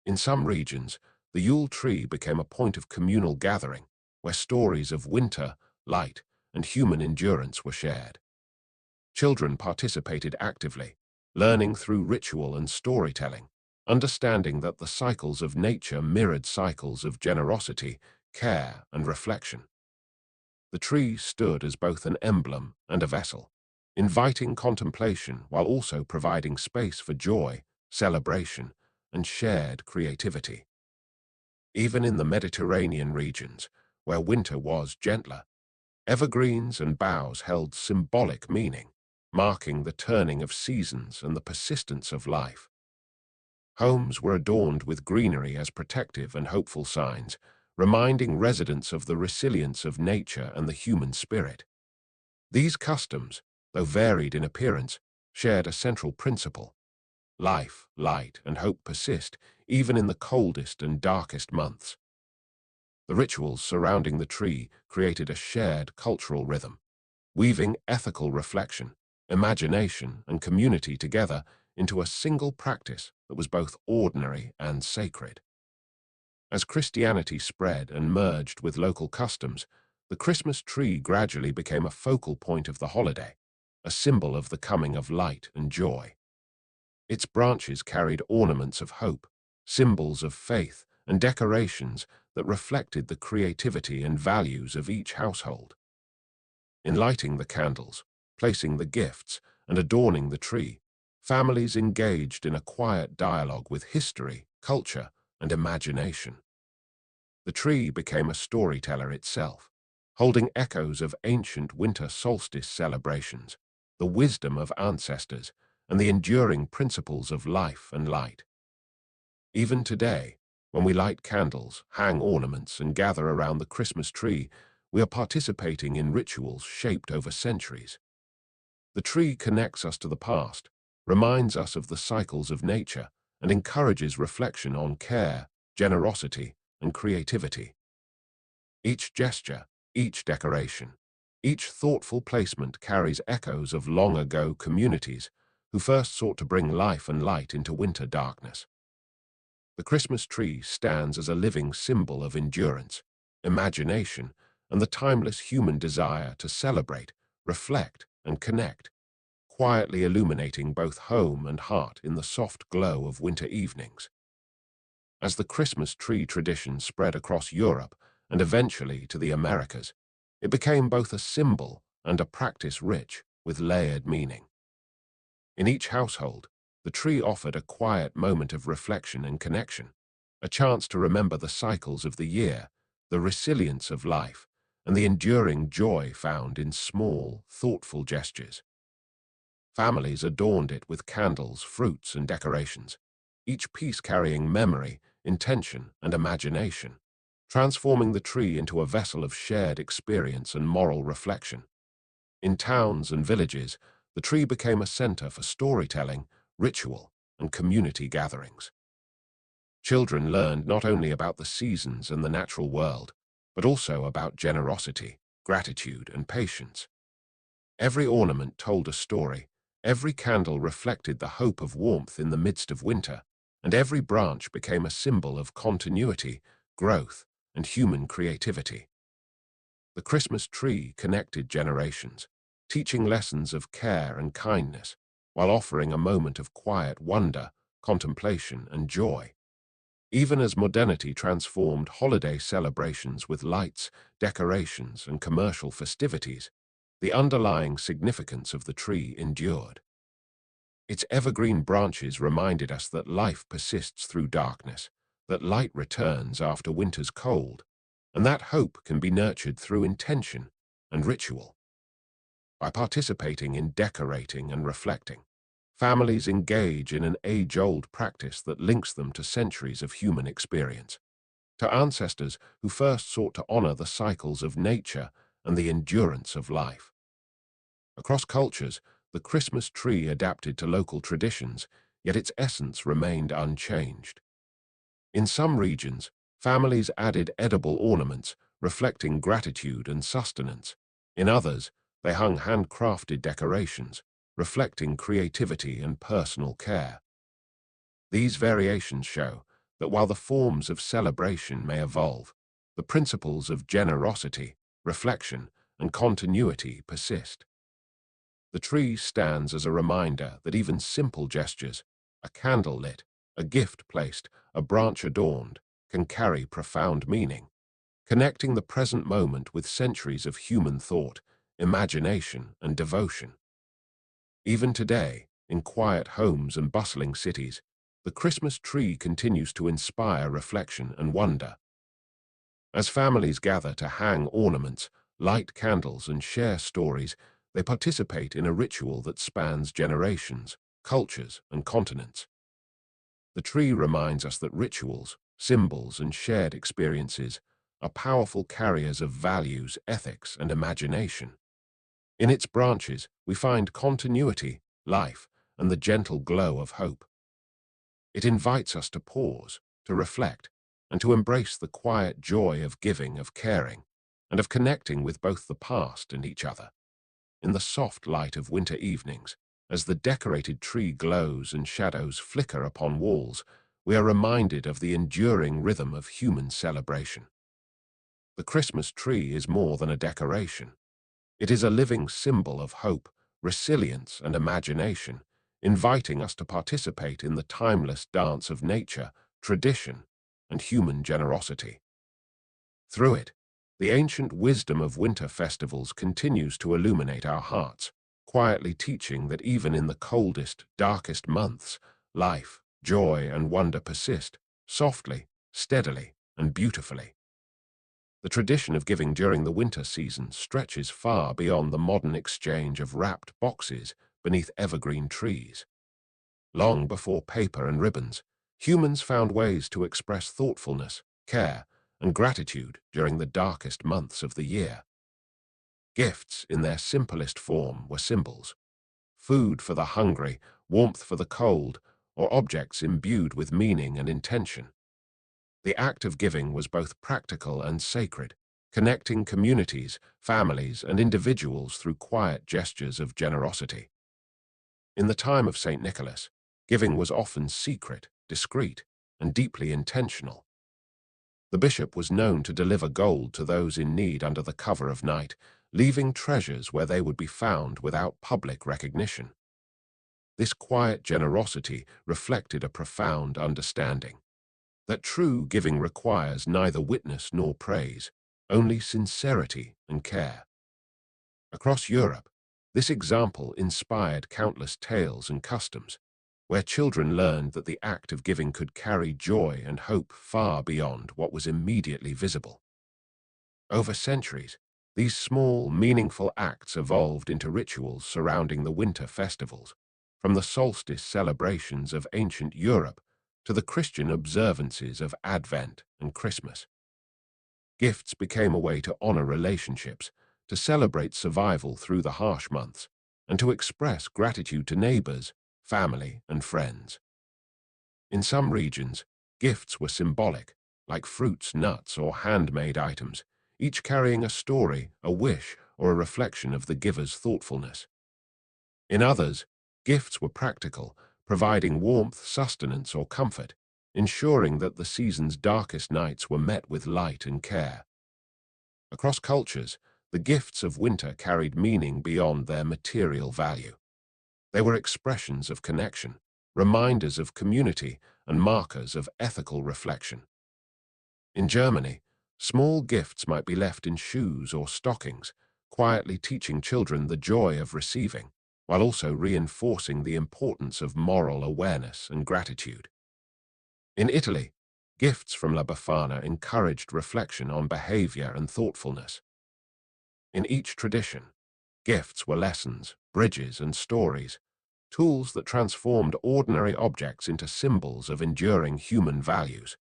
In some regions, the Yule tree became a point of communal gathering, where stories of winter, light, and human endurance were shared. Children participated actively, learning through ritual and storytelling, understanding that the cycles of nature mirrored cycles of generosity, care, and reflection. The tree stood as both an emblem and a vessel, inviting contemplation while also providing space for joy, celebration, and shared creativity. Even in the Mediterranean regions, where winter was gentler, evergreens and boughs held symbolic meaning, marking the turning of seasons and the persistence of life. Homes were adorned with greenery as protective and hopeful signs, reminding residents of the resilience of nature and the human spirit. These customs, though varied in appearance, shared a central principle. Life, light, and hope persist, even in the coldest and darkest months. The rituals surrounding the tree created a shared cultural rhythm, weaving ethical reflection, imagination, and community together into a single practice that was both ordinary and sacred. As Christianity spread and merged with local customs, the Christmas tree gradually became a focal point of the holiday, a symbol of the coming of light and joy. Its branches carried ornaments of hope, symbols of faith, and decorations that reflected the creativity and values of each household. In lighting the candles, placing the gifts, and adorning the tree, families engaged in a quiet dialogue with history, culture, and imagination. The tree became a storyteller itself, holding echoes of ancient winter solstice celebrations, the wisdom of ancestors, and the enduring principles of life and light. Even today, when we light candles, hang ornaments, and gather around the Christmas tree, we are participating in rituals shaped over centuries. The tree connects us to the past, reminds us of the cycles of nature, and encourages reflection on care, generosity, and creativity. Each gesture, each decoration, each thoughtful placement carries echoes of long-ago communities who first sought to bring life and light into winter darkness. The Christmas tree stands as a living symbol of endurance, imagination, and the timeless human desire to celebrate, reflect, and connect, quietly illuminating both home and heart in the soft glow of winter evenings. As the Christmas tree tradition spread across Europe and eventually to the Americas, it became both a symbol and a practice rich with layered meaning. In each household, the tree offered a quiet moment of reflection and connection, a chance to remember the cycles of the year, the resilience of life, and the enduring joy found in small, thoughtful gestures. Families adorned it with candles, fruits, and decorations, each piece carrying memory, intention, and imagination, transforming the tree into a vessel of shared experience and moral reflection. In towns and villages, the tree became a center for storytelling, ritual, and community gatherings. Children learned not only about the seasons and the natural world, but also about generosity, gratitude, and patience. Every ornament told a story, every candle reflected the hope of warmth in the midst of winter, and every branch became a symbol of continuity, growth, and human creativity. The Christmas tree connected generations, teaching lessons of care and kindness, while offering a moment of quiet wonder, contemplation, and joy. Even as modernity transformed holiday celebrations with lights, decorations, and commercial festivities, the underlying significance of the tree endured. Its evergreen branches reminded us that life persists through darkness, that light returns after winter's cold, and that hope can be nurtured through intention and ritual. By participating in decorating and reflecting, families engage in an age-old practice that links them to centuries of human experience, to ancestors who first sought to honor the cycles of nature and the endurance of life. Across cultures, the Christmas tree adapted to local traditions, yet its essence remained unchanged. In some regions, families added edible ornaments, reflecting gratitude and sustenance. In others, they hung handcrafted decorations, reflecting creativity and personal care. These variations show that while the forms of celebration may evolve, the principles of generosity, reflection, and continuity persist. The tree stands as a reminder that even simple gestures, a candle lit, a gift placed, a branch adorned, can carry profound meaning, connecting the present moment with centuries of human thought, imagination, and devotion. Even today, in quiet homes and bustling cities, the Christmas tree continues to inspire reflection and wonder. As families gather to hang ornaments, light candles, and share stories, they participate in a ritual that spans generations, cultures, and continents. The tree reminds us that rituals, symbols, and shared experiences are powerful carriers of values, ethics, and imagination. In its branches, we find continuity, life, and the gentle glow of hope. It invites us to pause, to reflect, and to embrace the quiet joy of giving, of caring, and of connecting with both the past and each other. In the soft light of winter evenings, as the decorated tree glows and shadows flicker upon walls, we are reminded of the enduring rhythm of human celebration. The Christmas tree is more than a decoration. It is a living symbol of hope, resilience, and imagination, inviting us to participate in the timeless dance of nature, tradition, and human generosity. Through it, the ancient wisdom of winter festivals continues to illuminate our hearts, quietly teaching that even in the coldest, darkest months, life, joy, and wonder persist, softly, steadily, and beautifully. The tradition of giving during the winter season stretches far beyond the modern exchange of wrapped boxes beneath evergreen trees. Long before paper and ribbons, humans found ways to express thoughtfulness, care, and gratitude during the darkest months of the year. Gifts, in their simplest form, were symbols: food for the hungry, warmth for the cold, or objects imbued with meaning and intention. The act of giving was both practical and sacred, connecting communities, families, and individuals through quiet gestures of generosity. In the time of St. Nicholas, giving was often secret, discreet, and deeply intentional. The bishop was known to deliver gold to those in need under the cover of night, leaving treasures where they would be found without public recognition. This quiet generosity reflected a profound understanding that true giving requires neither witness nor praise, only sincerity and care. Across Europe, this example inspired countless tales and customs, where children learned that the act of giving could carry joy and hope far beyond what was immediately visible. Over centuries, these small, meaningful acts evolved into rituals surrounding the winter festivals, from the solstice celebrations of ancient Europe to the Christian observances of Advent and Christmas. Gifts became a way to honor relationships, to celebrate survival through the harsh months, and to express gratitude to neighbors, family, and friends. In some regions, gifts were symbolic, like fruits, nuts, or handmade items, each carrying a story, a wish, or a reflection of the giver's thoughtfulness. In others, gifts were practical, providing warmth, sustenance, or comfort, ensuring that the season's darkest nights were met with light and care. Across cultures, the gifts of winter carried meaning beyond their material value. They were expressions of connection, reminders of community, and markers of ethical reflection. In Germany, small gifts might be left in shoes or stockings, quietly teaching children the joy of receiving, while also reinforcing the importance of moral awareness and gratitude. In Italy, gifts from La Befana encouraged reflection on behavior and thoughtfulness. In each tradition, gifts were lessons, bridges, and stories, tools that transformed ordinary objects into symbols of enduring human values.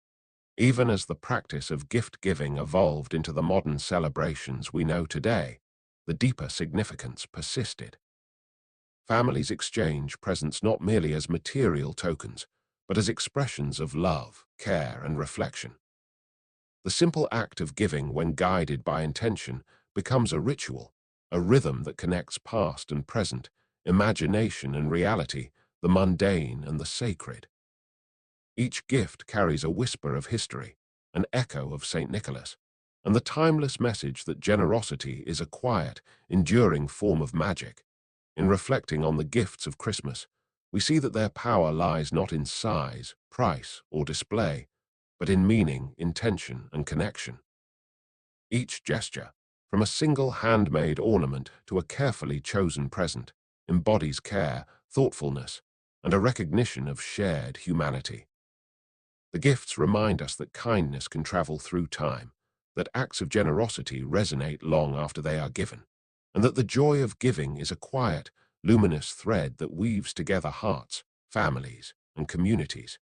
Even as the practice of gift-giving evolved into the modern celebrations we know today, the deeper significance persisted. Families exchange presents not merely as material tokens, but as expressions of love, care, and reflection. The simple act of giving, when guided by intention, becomes a ritual, a rhythm that connects past and present, imagination and reality, the mundane and the sacred. Each gift carries a whisper of history, an echo of St. Nicholas, and the timeless message that generosity is a quiet, enduring form of magic. In reflecting on the gifts of Christmas, we see that their power lies not in size, price, or display, but in meaning, intention, and connection. Each gesture, from a single handmade ornament to a carefully chosen present, embodies care, thoughtfulness, and a recognition of shared humanity. The gifts remind us that kindness can travel through time, that acts of generosity resonate long after they are given, and that the joy of giving is a quiet, luminous thread that weaves together hearts, families, and communities.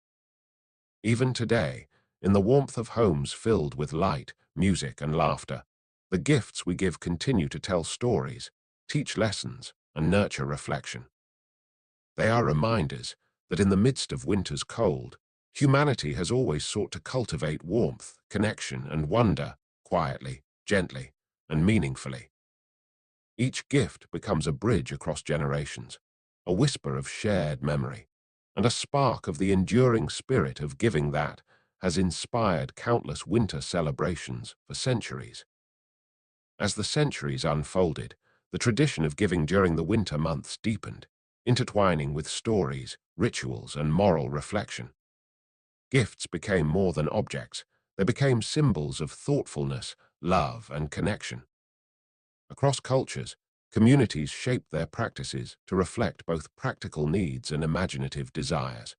Even today, in the warmth of homes filled with light, music, and laughter, the gifts we give continue to tell stories, teach lessons, and nurture reflection. They are reminders that in the midst of winter's cold, humanity has always sought to cultivate warmth, connection, and wonder, quietly, gently, and meaningfully. Each gift becomes a bridge across generations, a whisper of shared memory, and a spark of the enduring spirit of giving that has inspired countless winter celebrations for centuries. As the centuries unfolded, the tradition of giving during the winter months deepened, intertwining with stories, rituals, and moral reflection. Gifts became more than objects. They became symbols of thoughtfulness, love, and connection. Across cultures, communities shaped their practices to reflect both practical needs and imaginative desires.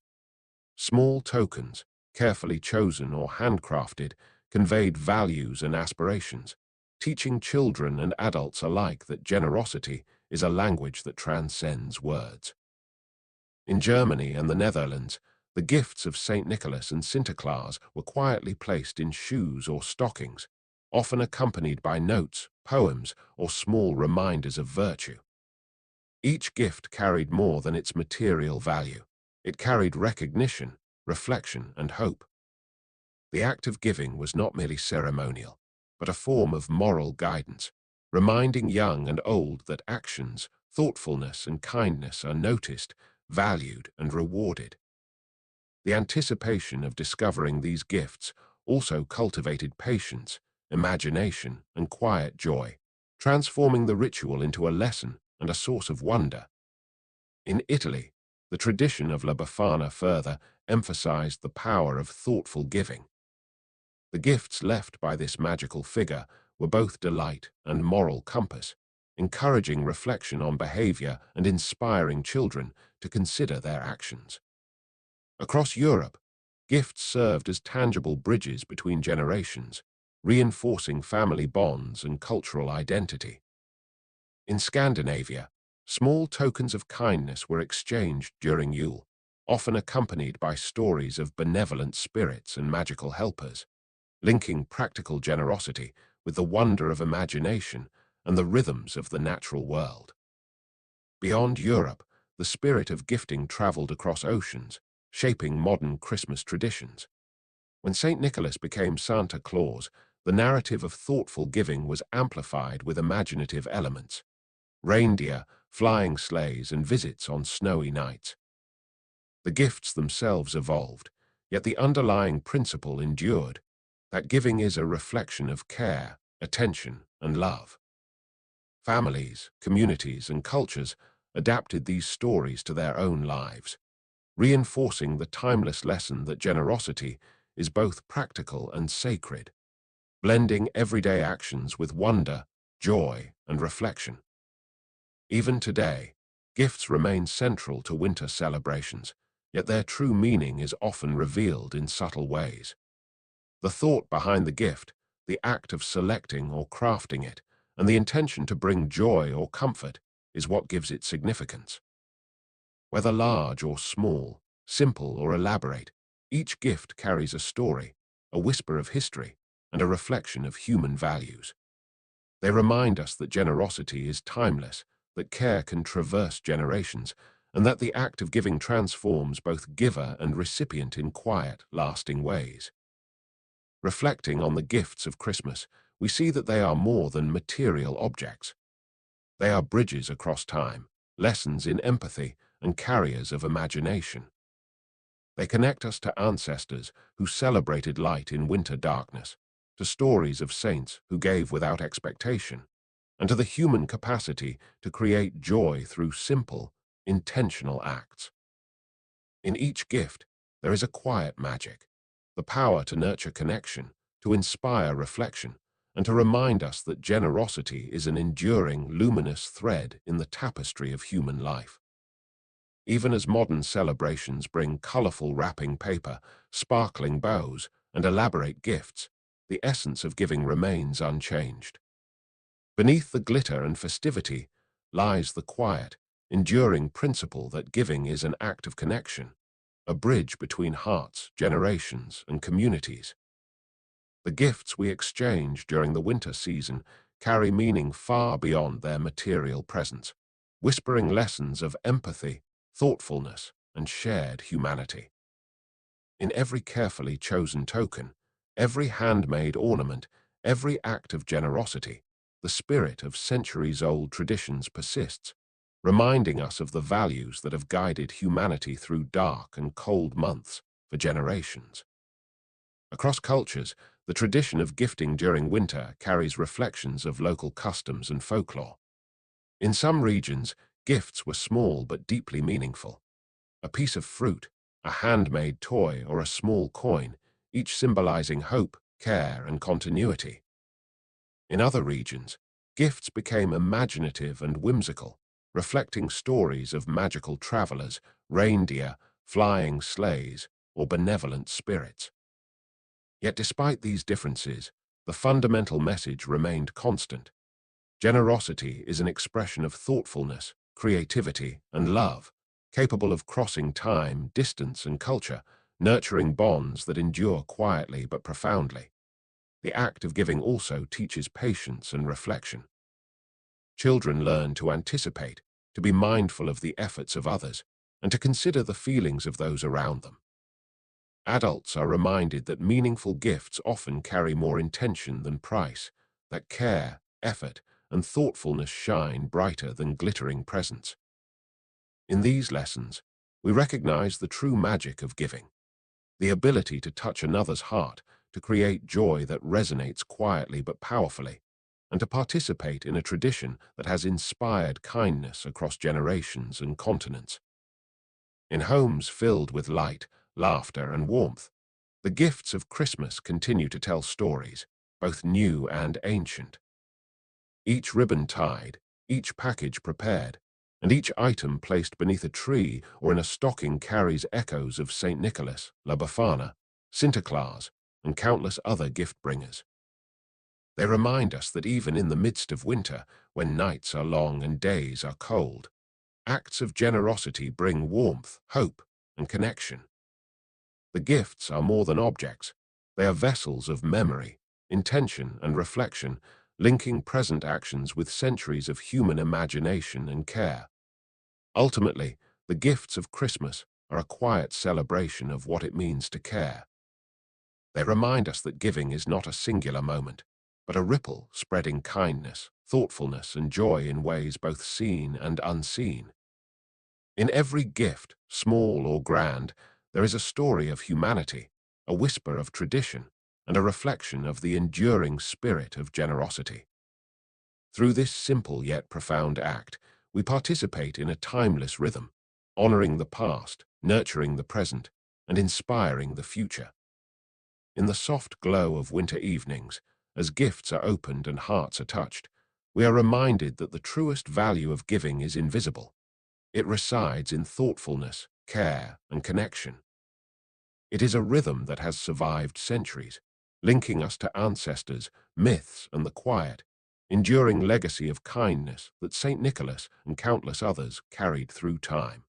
Small tokens, carefully chosen or handcrafted, conveyed values and aspirations, teaching children and adults alike that generosity is a language that transcends words. In Germany and the Netherlands, the gifts of St. Nicholas and Sinterklaas were quietly placed in shoes or stockings, often accompanied by notes, poems, or small reminders of virtue. Each gift carried more than its material value. It carried recognition, reflection, and hope. The act of giving was not merely ceremonial, but a form of moral guidance, reminding young and old that actions, thoughtfulness, and kindness are noticed, valued, and rewarded. The anticipation of discovering these gifts also cultivated patience, imagination, and quiet joy, transforming the ritual into a lesson and a source of wonder. In Italy, the tradition of La Befana further emphasized the power of thoughtful giving. The gifts left by this magical figure were both delight and moral compass, encouraging reflection on behavior and inspiring children to consider their actions. Across Europe, gifts served as tangible bridges between generations, reinforcing family bonds and cultural identity. In Scandinavia, small tokens of kindness were exchanged during Yule, often accompanied by stories of benevolent spirits and magical helpers, linking practical generosity with the wonder of imagination and the rhythms of the natural world. Beyond Europe, the spirit of gifting traveled across oceans, shaping modern Christmas traditions. When St. Nicholas became Santa Claus, the narrative of thoughtful giving was amplified with imaginative elements: reindeer, flying sleighs, and visits on snowy nights. The gifts themselves evolved, yet the underlying principle endured, that giving is a reflection of care, attention, and love. Families, communities, and cultures adapted these stories to their own lives, reinforcing the timeless lesson that generosity is both practical and sacred, blending everyday actions with wonder, joy, and reflection. Even today, gifts remain central to winter celebrations, yet their true meaning is often revealed in subtle ways. The thought behind the gift, the act of selecting or crafting it, and the intention to bring joy or comfort is what gives it significance. Whether large or small, simple or elaborate, each gift carries a story, a whisper of history, and a reflection of human values. They remind us that generosity is timeless, that care can traverse generations, and that the act of giving transforms both giver and recipient in quiet, lasting ways. Reflecting on the gifts of Christmas, we see that they are more than material objects. They are bridges across time, lessons in empathy, and carriers of imagination. They connect us to ancestors who celebrated light in winter darkness, to stories of saints who gave without expectation, and to the human capacity to create joy through simple, intentional acts. In each gift, there is a quiet magic, the power to nurture connection, to inspire reflection, and to remind us that generosity is an enduring, luminous thread in the tapestry of human life. Even as modern celebrations bring colorful wrapping paper, sparkling bows, and elaborate gifts, the essence of giving remains unchanged. Beneath the glitter and festivity lies the quiet, enduring principle that giving is an act of connection, a bridge between hearts, generations, and communities. The gifts we exchange during the winter season carry meaning far beyond their material presence, whispering lessons of empathy, thoughtfulness, and shared humanity. In every carefully chosen token, every handmade ornament, every act of generosity, the spirit of centuries-old traditions persists, reminding us of the values that have guided humanity through dark and cold months for generations. Across cultures, the tradition of gifting during winter carries reflections of local customs and folklore. In some regions, gifts were small but deeply meaningful. A piece of fruit, a handmade toy, or a small coin, each symbolizing hope, care, and continuity. In other regions, gifts became imaginative and whimsical, reflecting stories of magical travelers, reindeer, flying sleighs, or benevolent spirits. Yet despite these differences, the fundamental message remained constant. Generosity is an expression of thoughtfulness, creativity, and love, capable of crossing time, distance, and culture, nurturing bonds that endure quietly but profoundly. The act of giving also teaches patience and reflection. Children learn to anticipate, to be mindful of the efforts of others, and to consider the feelings of those around them. Adults are reminded that meaningful gifts often carry more intention than price, that care, effort, and thoughtfulness shine brighter than glittering presents. In these lessons, we recognize the true magic of giving, the ability to touch another's heart, to create joy that resonates quietly but powerfully, and to participate in a tradition that has inspired kindness across generations and continents. In homes filled with light, laughter, and warmth, the gifts of Christmas continue to tell stories, both new and ancient. Each ribbon tied, each package prepared, and each item placed beneath a tree or in a stocking carries echoes of St. Nicholas, La Befana, Sinterklaas, and countless other gift-bringers. They remind us that even in the midst of winter, when nights are long and days are cold, acts of generosity bring warmth, hope, and connection. The gifts are more than objects. They are vessels of memory, intention, and reflection, linking present actions with centuries of human imagination and care. Ultimately, the gifts of Christmas are a quiet celebration of what it means to care. They remind us that giving is not a singular moment, but a ripple spreading kindness, thoughtfulness, and joy in ways both seen and unseen. In every gift, small or grand, there is a story of humanity, a whisper of tradition, and a reflection of the enduring spirit of generosity. Through this simple yet profound act, we participate in a timeless rhythm, honoring the past, nurturing the present, and inspiring the future. In the soft glow of winter evenings, as gifts are opened and hearts are touched, we are reminded that the truest value of giving is invisible. It resides in thoughtfulness, care, and connection. It is a rhythm that has survived centuries, linking us to ancestors, myths, and the quiet, enduring legacy of kindness that St. Nicholas and countless others carried through time.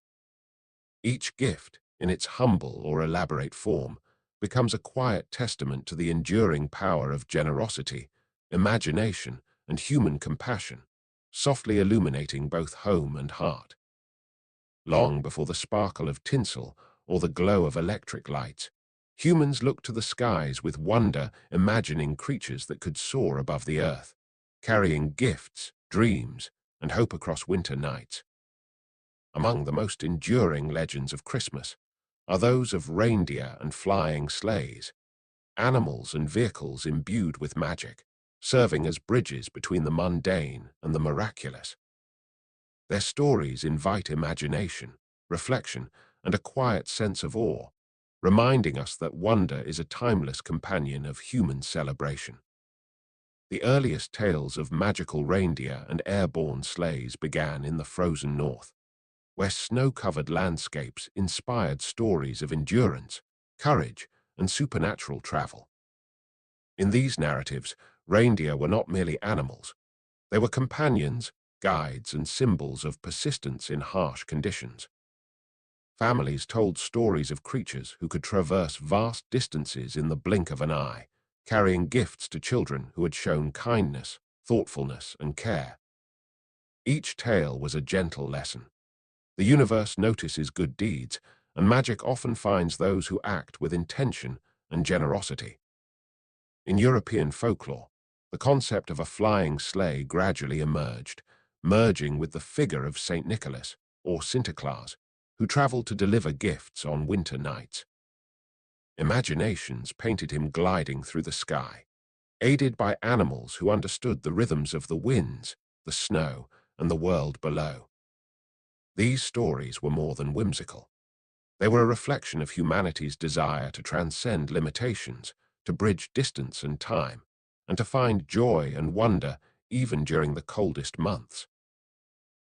Each gift, in its humble or elaborate form, becomes a quiet testament to the enduring power of generosity, imagination, and human compassion, softly illuminating both home and heart. Long before the sparkle of tinsel or the glow of electric lights, humans looked to the skies with wonder, imagining creatures that could soar above the earth, carrying gifts, dreams, and hope across winter nights. Among the most enduring legends of Christmas are those of reindeer and flying sleighs, animals and vehicles imbued with magic, serving as bridges between the mundane and the miraculous. Their stories invite imagination, reflection, and a quiet sense of awe, reminding us that wonder is a timeless companion of human celebration. The earliest tales of magical reindeer and airborne sleighs began in the frozen north, where snow-covered landscapes inspired stories of endurance, courage, and supernatural travel. In these narratives, reindeer were not merely animals. They were companions, guides, and symbols of persistence in harsh conditions. Families told stories of creatures who could traverse vast distances in the blink of an eye, carrying gifts to children who had shown kindness, thoughtfulness, and care. Each tale was a gentle lesson. The universe notices good deeds, and magic often finds those who act with intention and generosity. In European folklore, the concept of a flying sleigh gradually emerged, merging with the figure of St. Nicholas, or Sinterklaas, who traveled to deliver gifts on winter nights. Imaginations painted him gliding through the sky, aided by animals who understood the rhythms of the winds, the snow, and the world below. These stories were more than whimsical. They were a reflection of humanity's desire to transcend limitations, to bridge distance and time, and to find joy and wonder even during the coldest months.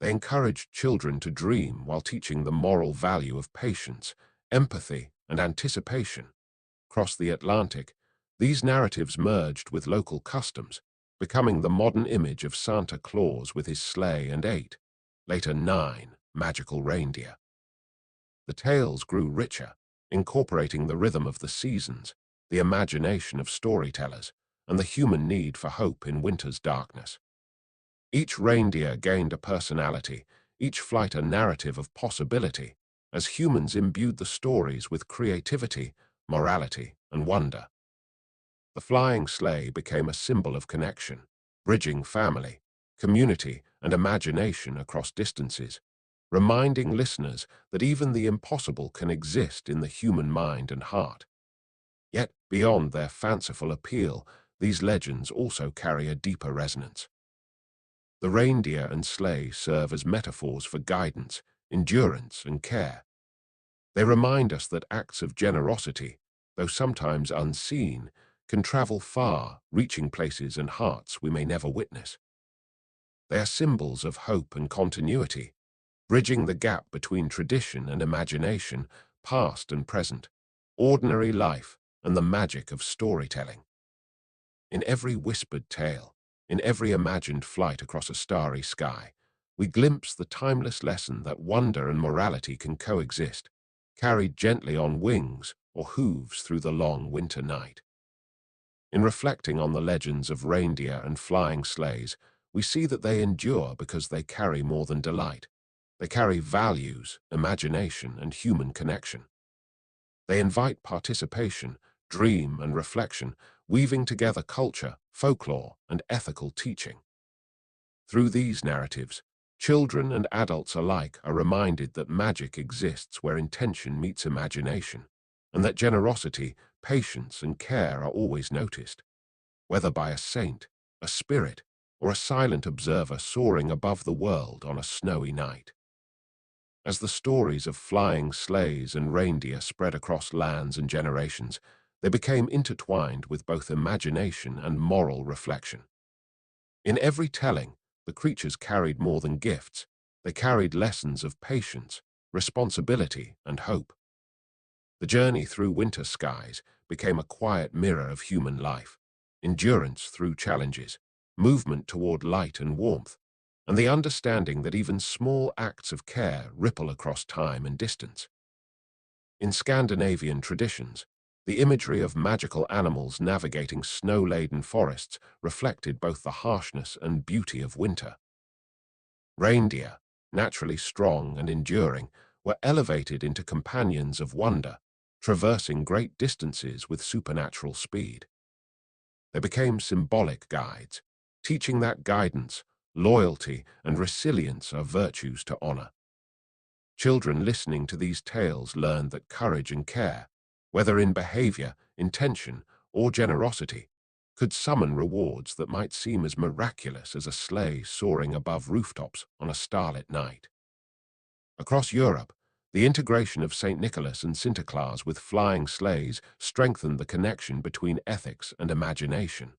They encouraged children to dream while teaching the moral value of patience, empathy, and anticipation. Across the Atlantic, these narratives merged with local customs, becoming the modern image of Santa Claus with his sleigh and 8, later 9, magical reindeer. The tales grew richer, incorporating the rhythm of the seasons, the imagination of storytellers, and the human need for hope in winter's darkness. Each reindeer gained a personality, each flight a narrative of possibility, as humans imbued the stories with creativity, morality, and wonder. The flying sleigh became a symbol of connection, bridging family, community, and imagination across distances, reminding listeners that even the impossible can exist in the human mind and heart. Yet, beyond their fanciful appeal, these legends also carry a deeper resonance. The reindeer and sleigh serve as metaphors for guidance, endurance, and care. They remind us that acts of generosity, though sometimes unseen, can travel far, reaching places and hearts we may never witness. They are symbols of hope and continuity, bridging the gap between tradition and imagination, past and present, ordinary life, and the magic of storytelling. In every whispered tale, in every imagined flight across a starry sky, we glimpse the timeless lesson that wonder and morality can coexist, carried gently on wings or hooves through the long winter night. In reflecting on the legends of reindeer and flying sleighs, we see that they endure because they carry more than delight. They carry values, imagination, and human connection. They invite participation, dream, and reflection, weaving together culture, folklore, and ethical teaching. Through these narratives, children and adults alike are reminded that magic exists where intention meets imagination, and that generosity, patience, and care are always noticed, whether by a saint, a spirit, or a silent observer soaring above the world on a snowy night. As the stories of flying sleighs and reindeer spread across lands and generations, they became intertwined with both imagination and moral reflection. In every telling, the creatures carried more than gifts. They carried lessons of patience, responsibility, and hope. The journey through winter skies became a quiet mirror of human life, endurance through challenges, movement toward light and warmth, and the understanding that even small acts of care ripple across time and distance. In Scandinavian traditions, the imagery of magical animals navigating snow-laden forests reflected both the harshness and beauty of winter. Reindeer, naturally strong and enduring, were elevated into companions of wonder, traversing great distances with supernatural speed. They became symbolic guides, teaching that guidance, loyalty, and resilience are virtues to honor. Children listening to these tales learned that courage and care, whether in behavior, intention, or generosity, could summon rewards that might seem as miraculous as a sleigh soaring above rooftops on a starlit night. Across Europe, the integration of St. Nicholas and Sinterklaas with flying sleighs strengthened the connection between ethics and imagination.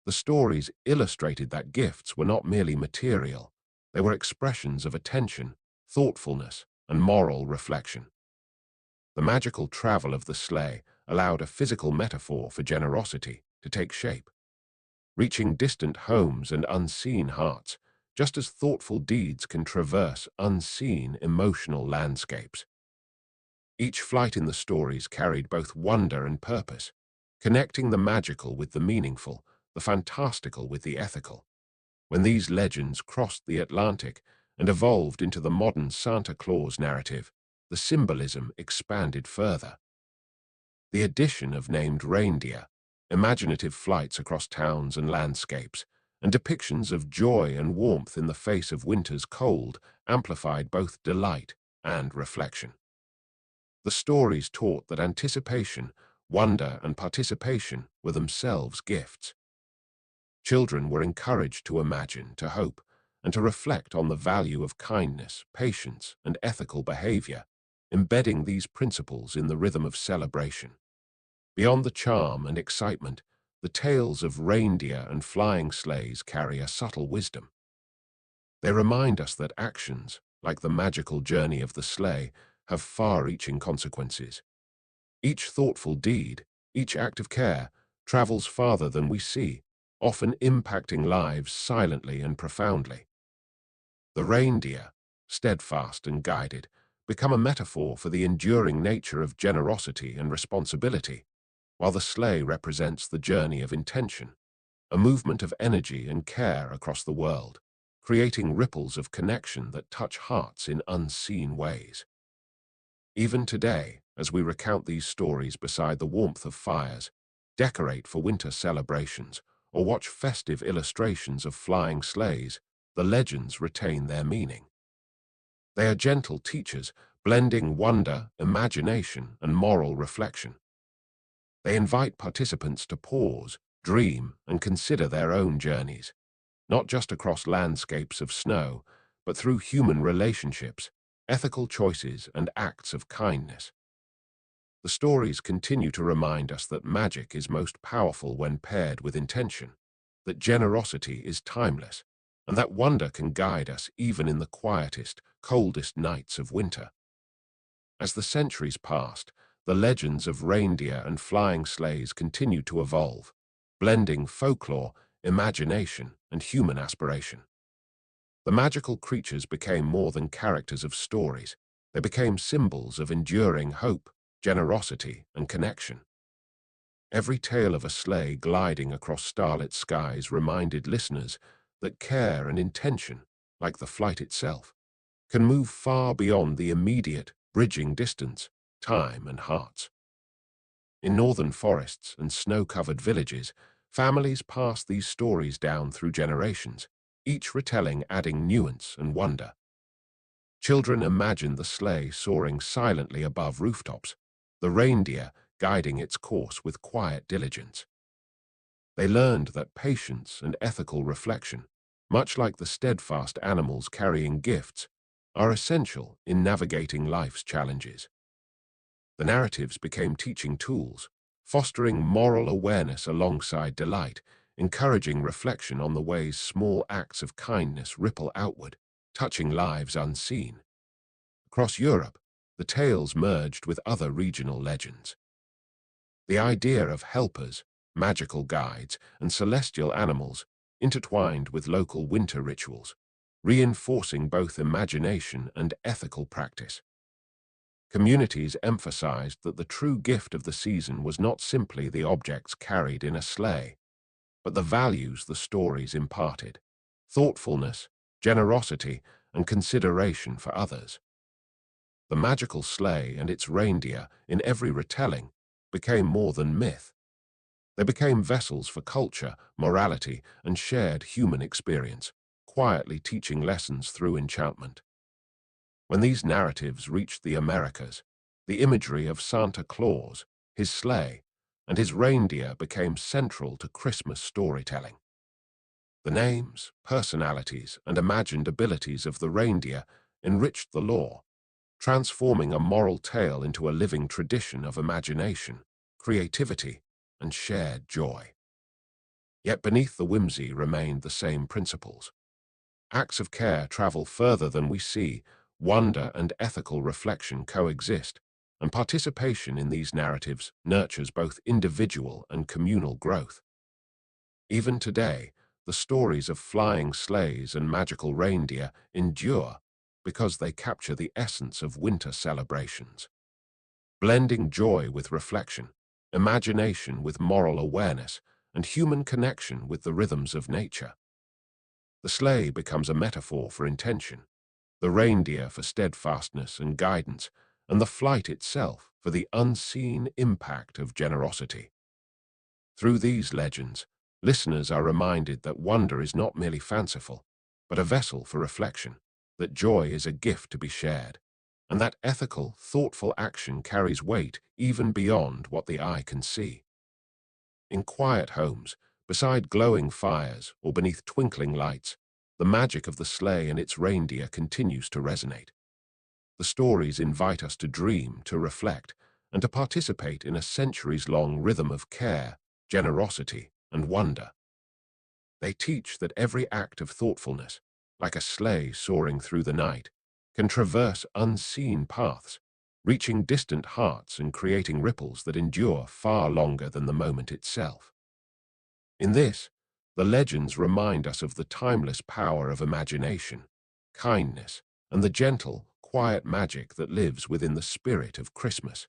The stories illustrated that gifts were not merely material, they were expressions of attention, thoughtfulness, and moral reflection. The magical travel of the sleigh allowed a physical metaphor for generosity to take shape, reaching distant homes and unseen hearts, just as thoughtful deeds can traverse unseen emotional landscapes. Each flight in the stories carried both wonder and purpose, connecting the magical with the meaningful, the fantastical with the ethical. When these legends crossed the Atlantic and evolved into the modern Santa Claus narrative, the symbolism expanded further. The addition of named reindeer, imaginative flights across towns and landscapes, and depictions of joy and warmth in the face of winter's cold amplified both delight and reflection. The stories taught that anticipation, wonder, and participation were themselves gifts. Children were encouraged to imagine, to hope, and to reflect on the value of kindness, patience, and ethical behavior, embedding these principles in the rhythm of celebration. Beyond the charm and excitement, the tales of reindeer and flying sleighs carry a subtle wisdom. They remind us that actions, like the magical journey of the sleigh, have far-reaching consequences. Each thoughtful deed, each act of care, travels farther than we see, often impacting lives silently and profoundly. The reindeer, steadfast and guided, become a metaphor for the enduring nature of generosity and responsibility, while the sleigh represents the journey of intention, a movement of energy and care across the world, creating ripples of connection that touch hearts in unseen ways. Even today, as we recount these stories beside the warmth of fires, decorate for winter celebrations, or watch festive illustrations of flying sleighs, the legends retain their meaning. They are gentle teachers, blending wonder, imagination, and moral reflection. They invite participants to pause, dream, and consider their own journeys, not just across landscapes of snow, but through human relationships, ethical choices, and acts of kindness. The stories continue to remind us that magic is most powerful when paired with intention, that generosity is timeless, and that wonder can guide us even in the quietest, coldest nights of winter. As the centuries passed, the legends of reindeer and flying sleighs continued to evolve, blending folklore, imagination, and human aspiration. The magical creatures became more than characters of stories. They became symbols of enduring hope, generosity, and connection. Every tale of a sleigh gliding across starlit skies reminded listeners that care and intention, like the flight itself, can move far beyond the immediate, bridging distance, time, and hearts. In northern forests and snow-covered villages, families passed these stories down through generations, each retelling adding nuance and wonder. Children imagined the sleigh soaring silently above rooftops, the reindeer guiding its course with quiet diligence. They learned that patience and ethical reflection, much like the steadfast animals carrying gifts, are essential in navigating life's challenges. The narratives became teaching tools, fostering moral awareness alongside delight, encouraging reflection on the ways small acts of kindness ripple outward, touching lives unseen. Across Europe, the tales merged with other regional legends. The idea of helpers, magical guides, and celestial animals intertwined with local winter rituals, reinforcing both imagination and ethical practice. Communities emphasized that the true gift of the season was not simply the objects carried in a sleigh, but the values the stories imparted: thoughtfulness, generosity, and consideration for others. The magical sleigh and its reindeer, in every retelling, became more than myth. They became vessels for culture, morality, and shared human experience, quietly teaching lessons through enchantment. When these narratives reached the Americas, the imagery of Santa Claus, his sleigh, and his reindeer became central to Christmas storytelling. The names, personalities, and imagined abilities of the reindeer enriched the lore, transforming a moral tale into a living tradition of imagination, creativity, and shared joy. Yet beneath the whimsy remained the same principles. Acts of care travel further than we see, wonder and ethical reflection coexist, and participation in these narratives nurtures both individual and communal growth. Even today, the stories of flying sleighs and magical reindeer endure because they capture the essence of winter celebrations, blending joy with reflection, imagination with moral awareness, and human connection with the rhythms of nature. The sleigh becomes a metaphor for intention, the reindeer for steadfastness and guidance, and the flight itself for the unseen impact of generosity. Through these legends, listeners are reminded that wonder is not merely fanciful, but a vessel for reflection, that joy is a gift to be shared, and that ethical, thoughtful action carries weight even beyond what the eye can see. In quiet homes, beside glowing fires or beneath twinkling lights, the magic of the sleigh and its reindeer continues to resonate. The stories invite us to dream, to reflect, and to participate in a centuries-long rhythm of care, generosity, and wonder. They teach that every act of thoughtfulness, like a sleigh soaring through the night, can traverse unseen paths, reaching distant hearts and creating ripples that endure far longer than the moment itself. In this, the legends remind us of the timeless power of imagination, kindness, and the gentle, quiet magic that lives within the spirit of Christmas.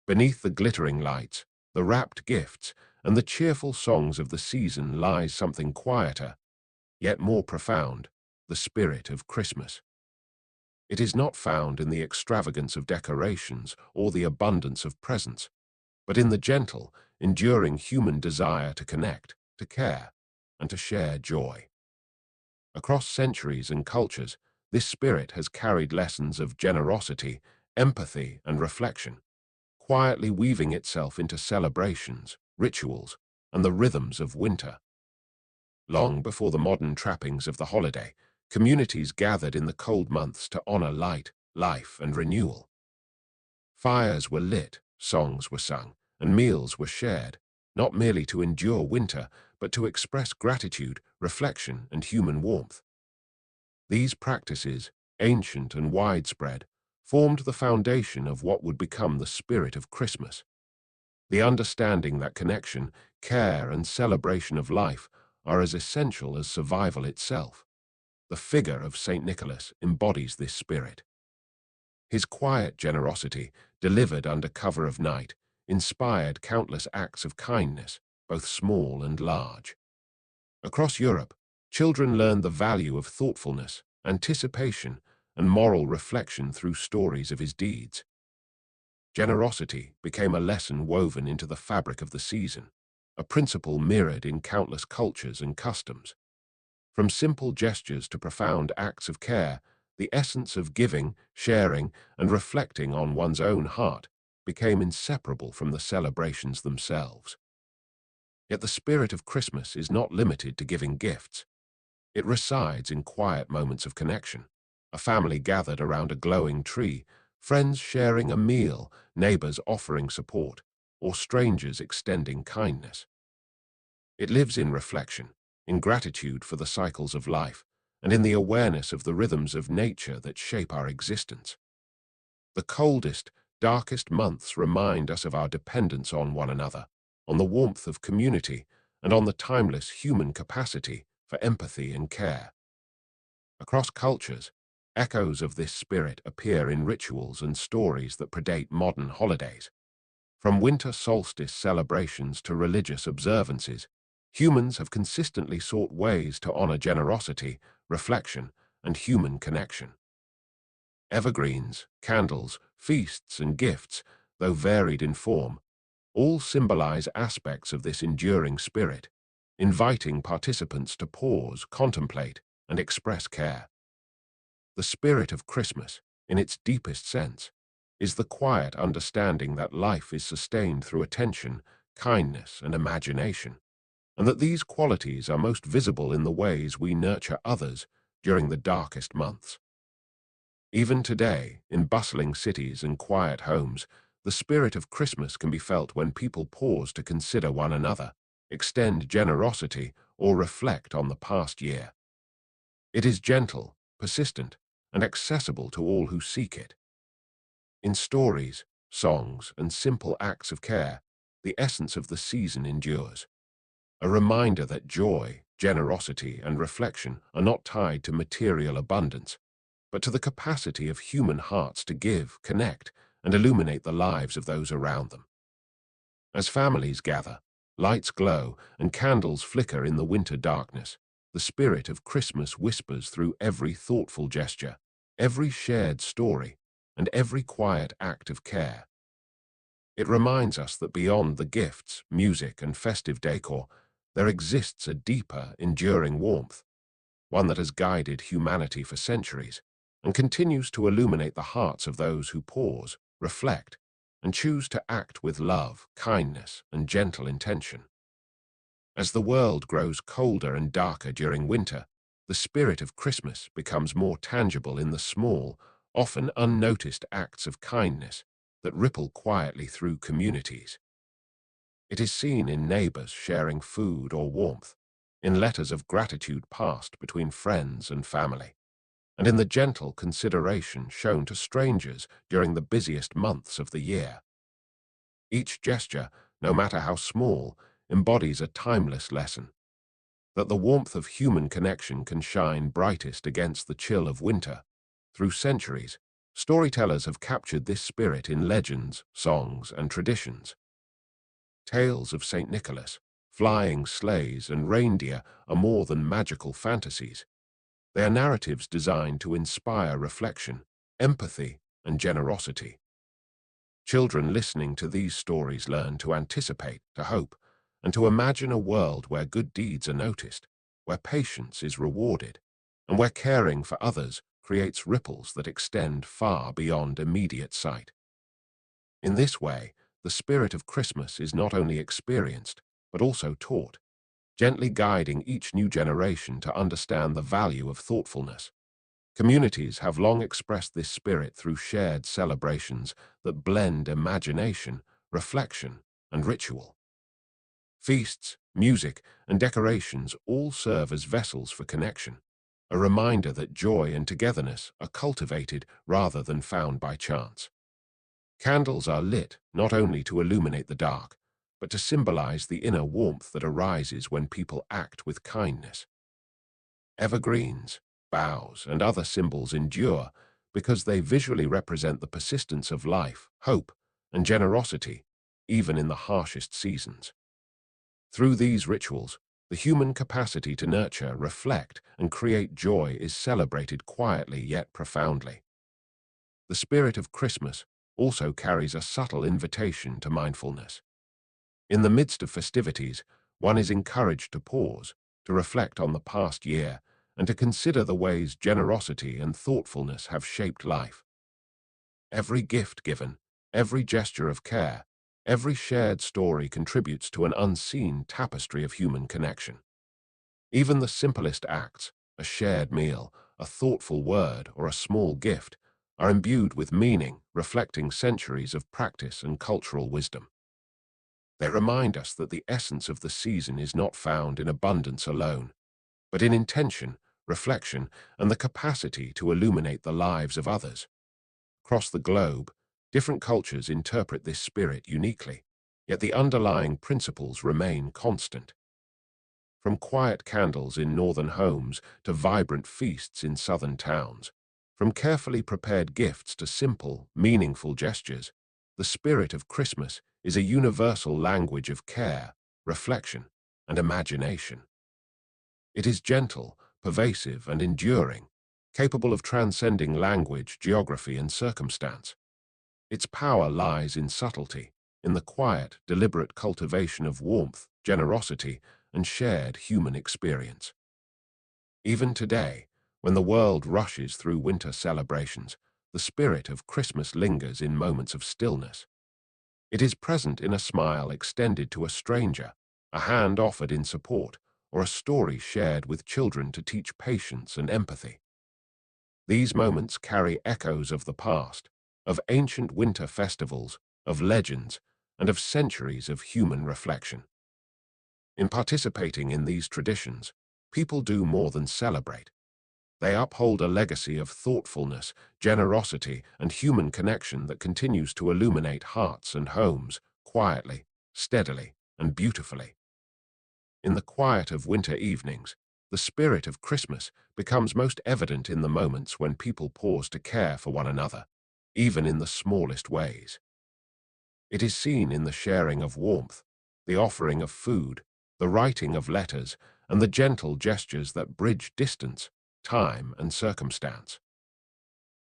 Beneath the glittering lights, the wrapped gifts, and the cheerful songs of the season lies something quieter, yet more profound, the spirit of Christmas. It is not found in the extravagance of decorations or the abundance of presents, but in the gentle, enduring human desire to connect, to care, and to share joy. Across centuries and cultures, this spirit has carried lessons of generosity, empathy, and reflection, quietly weaving itself into celebrations, rituals, and the rhythms of winter. Long before the modern trappings of the holiday, communities gathered in the cold months to honor light, life, and renewal. Fires were lit, songs were sung, and meals were shared, not merely to endure winter, but to express gratitude, reflection, and human warmth. These practices, ancient and widespread, formed the foundation of what would become the spirit of Christmas. The understanding that connection, care, and celebration of life are as essential as survival itself. The figure of Saint Nicholas embodies this spirit. His quiet generosity, delivered under cover of night, inspired countless acts of kindness, both small and large. Across Europe, children learned the value of thoughtfulness, anticipation, and moral reflection through stories of his deeds. Generosity became a lesson woven into the fabric of the season, a principle mirrored in countless cultures and customs. From simple gestures to profound acts of care, the essence of giving, sharing, and reflecting on one's own heart became inseparable from the celebrations themselves. Yet the spirit of Christmas is not limited to giving gifts. It resides in quiet moments of connection, a family gathered around a glowing tree, friends sharing a meal, neighbors offering support, or strangers extending kindness. It lives in reflection, in gratitude for the cycles of life, and in the awareness of the rhythms of nature that shape our existence. The coldest, darkest months remind us of our dependence on one another, on the warmth of community, and on the timeless human capacity for empathy and care. Across cultures, echoes of this spirit appear in rituals and stories that predate modern holidays. From winter solstice celebrations to religious observances, humans have consistently sought ways to honor generosity, reflection, and human connection. Evergreens, candles, feasts, and gifts, though varied in form, all symbolize aspects of this enduring spirit, inviting participants to pause, contemplate, and express care. The spirit of Christmas, in its deepest sense, is the quiet understanding that life is sustained through attention, kindness, and imagination, and that these qualities are most visible in the ways we nurture others during the darkest months. Even today, in bustling cities and quiet homes, the spirit of Christmas can be felt when people pause to consider one another, extend generosity, or reflect on the past year. It is gentle, persistent, and accessible to all who seek it. In stories, songs, and simple acts of care, the essence of the season endures. A reminder that joy, generosity, and reflection are not tied to material abundance, but to the capacity of human hearts to give, connect, and illuminate the lives of those around them. As families gather, lights glow, and candles flicker in the winter darkness, the spirit of Christmas whispers through every thoughtful gesture, every shared story, and every quiet act of care. It reminds us that beyond the gifts, music, and festive decor, there exists a deeper, enduring warmth, one that has guided humanity for centuries, and continues to illuminate the hearts of those who pause, reflect, and choose to act with love, kindness, and gentle intention. As the world grows colder and darker during winter, The spirit of Christmas becomes more tangible in the small, often unnoticed acts of kindness that ripple quietly through communities. It is seen in neighbors sharing food or warmth, in letters of gratitude passed between friends and family, and in the gentle consideration shown to strangers during the busiest months of the year. Each gesture, no matter how small, embodies a timeless lesson that the warmth of human connection can shine brightest against the chill of winter. Through centuries, storytellers have captured this spirit in legends, songs, and traditions. Tales of St. Nicholas, flying sleighs, and reindeer are more than magical fantasies. They are narratives designed to inspire reflection, empathy, and generosity. Children listening to these stories learn to anticipate, to hope, and to imagine a world where good deeds are noticed, where patience is rewarded, and where caring for others creates ripples that extend far beyond immediate sight. In this way, the spirit of Christmas is not only experienced, but also taught, gently guiding each new generation to understand the value of thoughtfulness. Communities have long expressed this spirit through shared celebrations that blend imagination, reflection, and ritual. Feasts, music, and decorations all serve as vessels for connection, a reminder that joy and togetherness are cultivated rather than found by chance. Candles are lit not only to illuminate the dark, but to symbolize the inner warmth that arises when people act with kindness. Evergreens, boughs, and other symbols endure because they visually represent the persistence of life, hope, and generosity, even in the harshest seasons. Through these rituals, the human capacity to nurture, reflect, and create joy is celebrated quietly yet profoundly. The spirit of Christmas also carries a subtle invitation to mindfulness. In the midst of festivities, one is encouraged to pause, to reflect on the past year, and to consider the ways generosity and thoughtfulness have shaped life. Every gift given, every gesture of care, every shared story contributes to an unseen tapestry of human connection. Even the simplest acts, a shared meal, a thoughtful word, or a small gift, are imbued with meaning, reflecting centuries of practice and cultural wisdom. They remind us that the essence of the season is not found in abundance alone, but in intention, reflection, and the capacity to illuminate the lives of others. Across the globe, different cultures interpret this spirit uniquely, yet the underlying principles remain constant. From quiet candles in northern homes to vibrant feasts in southern towns, from carefully prepared gifts to simple, meaningful gestures, the spirit of Christmas is a universal language of care, reflection, and imagination. It is gentle, pervasive, and enduring, capable of transcending language, geography, and circumstance. Its power lies in subtlety, in the quiet, deliberate cultivation of warmth, generosity, and shared human experience. Even today, when the world rushes through winter celebrations, the spirit of Christmas lingers in moments of stillness. It is present in a smile extended to a stranger, a hand offered in support, or a story shared with children to teach patience and empathy. These moments carry echoes of the past, of ancient winter festivals, of legends, and of centuries of human reflection. In participating in these traditions, people do more than celebrate. They uphold a legacy of thoughtfulness, generosity, and human connection that continues to illuminate hearts and homes, quietly, steadily, and beautifully. In the quiet of winter evenings, the spirit of Christmas becomes most evident in the moments when people pause to care for one another, even in the smallest ways. It is seen in the sharing of warmth, the offering of food, the writing of letters, and the gentle gestures that bridge distance, time, and circumstance.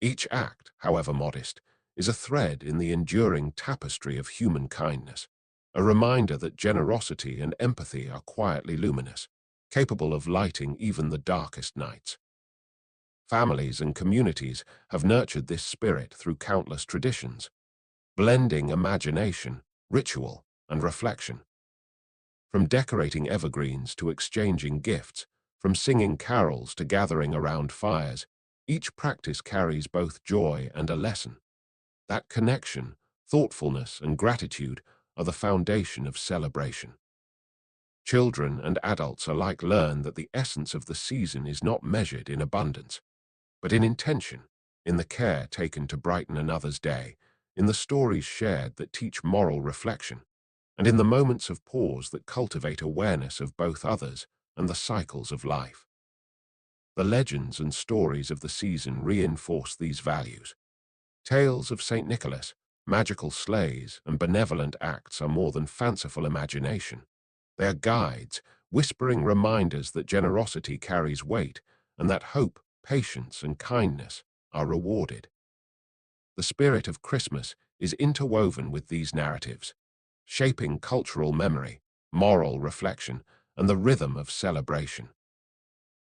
Each act, however modest, is a thread in the enduring tapestry of human kindness, a reminder that generosity and empathy are quietly luminous, capable of lighting even the darkest nights. Families and communities have nurtured this spirit through countless traditions, blending imagination, ritual, and reflection. From decorating evergreens to exchanging gifts, From singing carols to gathering around fires, each practice carries both joy and a lesson. That connection, thoughtfulness, and gratitude are the foundation of celebration. Children and adults alike learn that the essence of the season is not measured in abundance, but in intention, in the care taken to brighten another's day, in the stories shared that teach moral reflection, and in the moments of pause that cultivate awareness of both others and the cycles of life. The legends and stories of the season reinforce these values. Tales of St. Nicholas, magical sleighs, and benevolent acts are more than fanciful imagination. They are guides, whispering reminders that generosity carries weight and that hope, patience, and kindness are rewarded. The spirit of Christmas is interwoven with these narratives, shaping cultural memory, moral reflection, and the rhythm of celebration.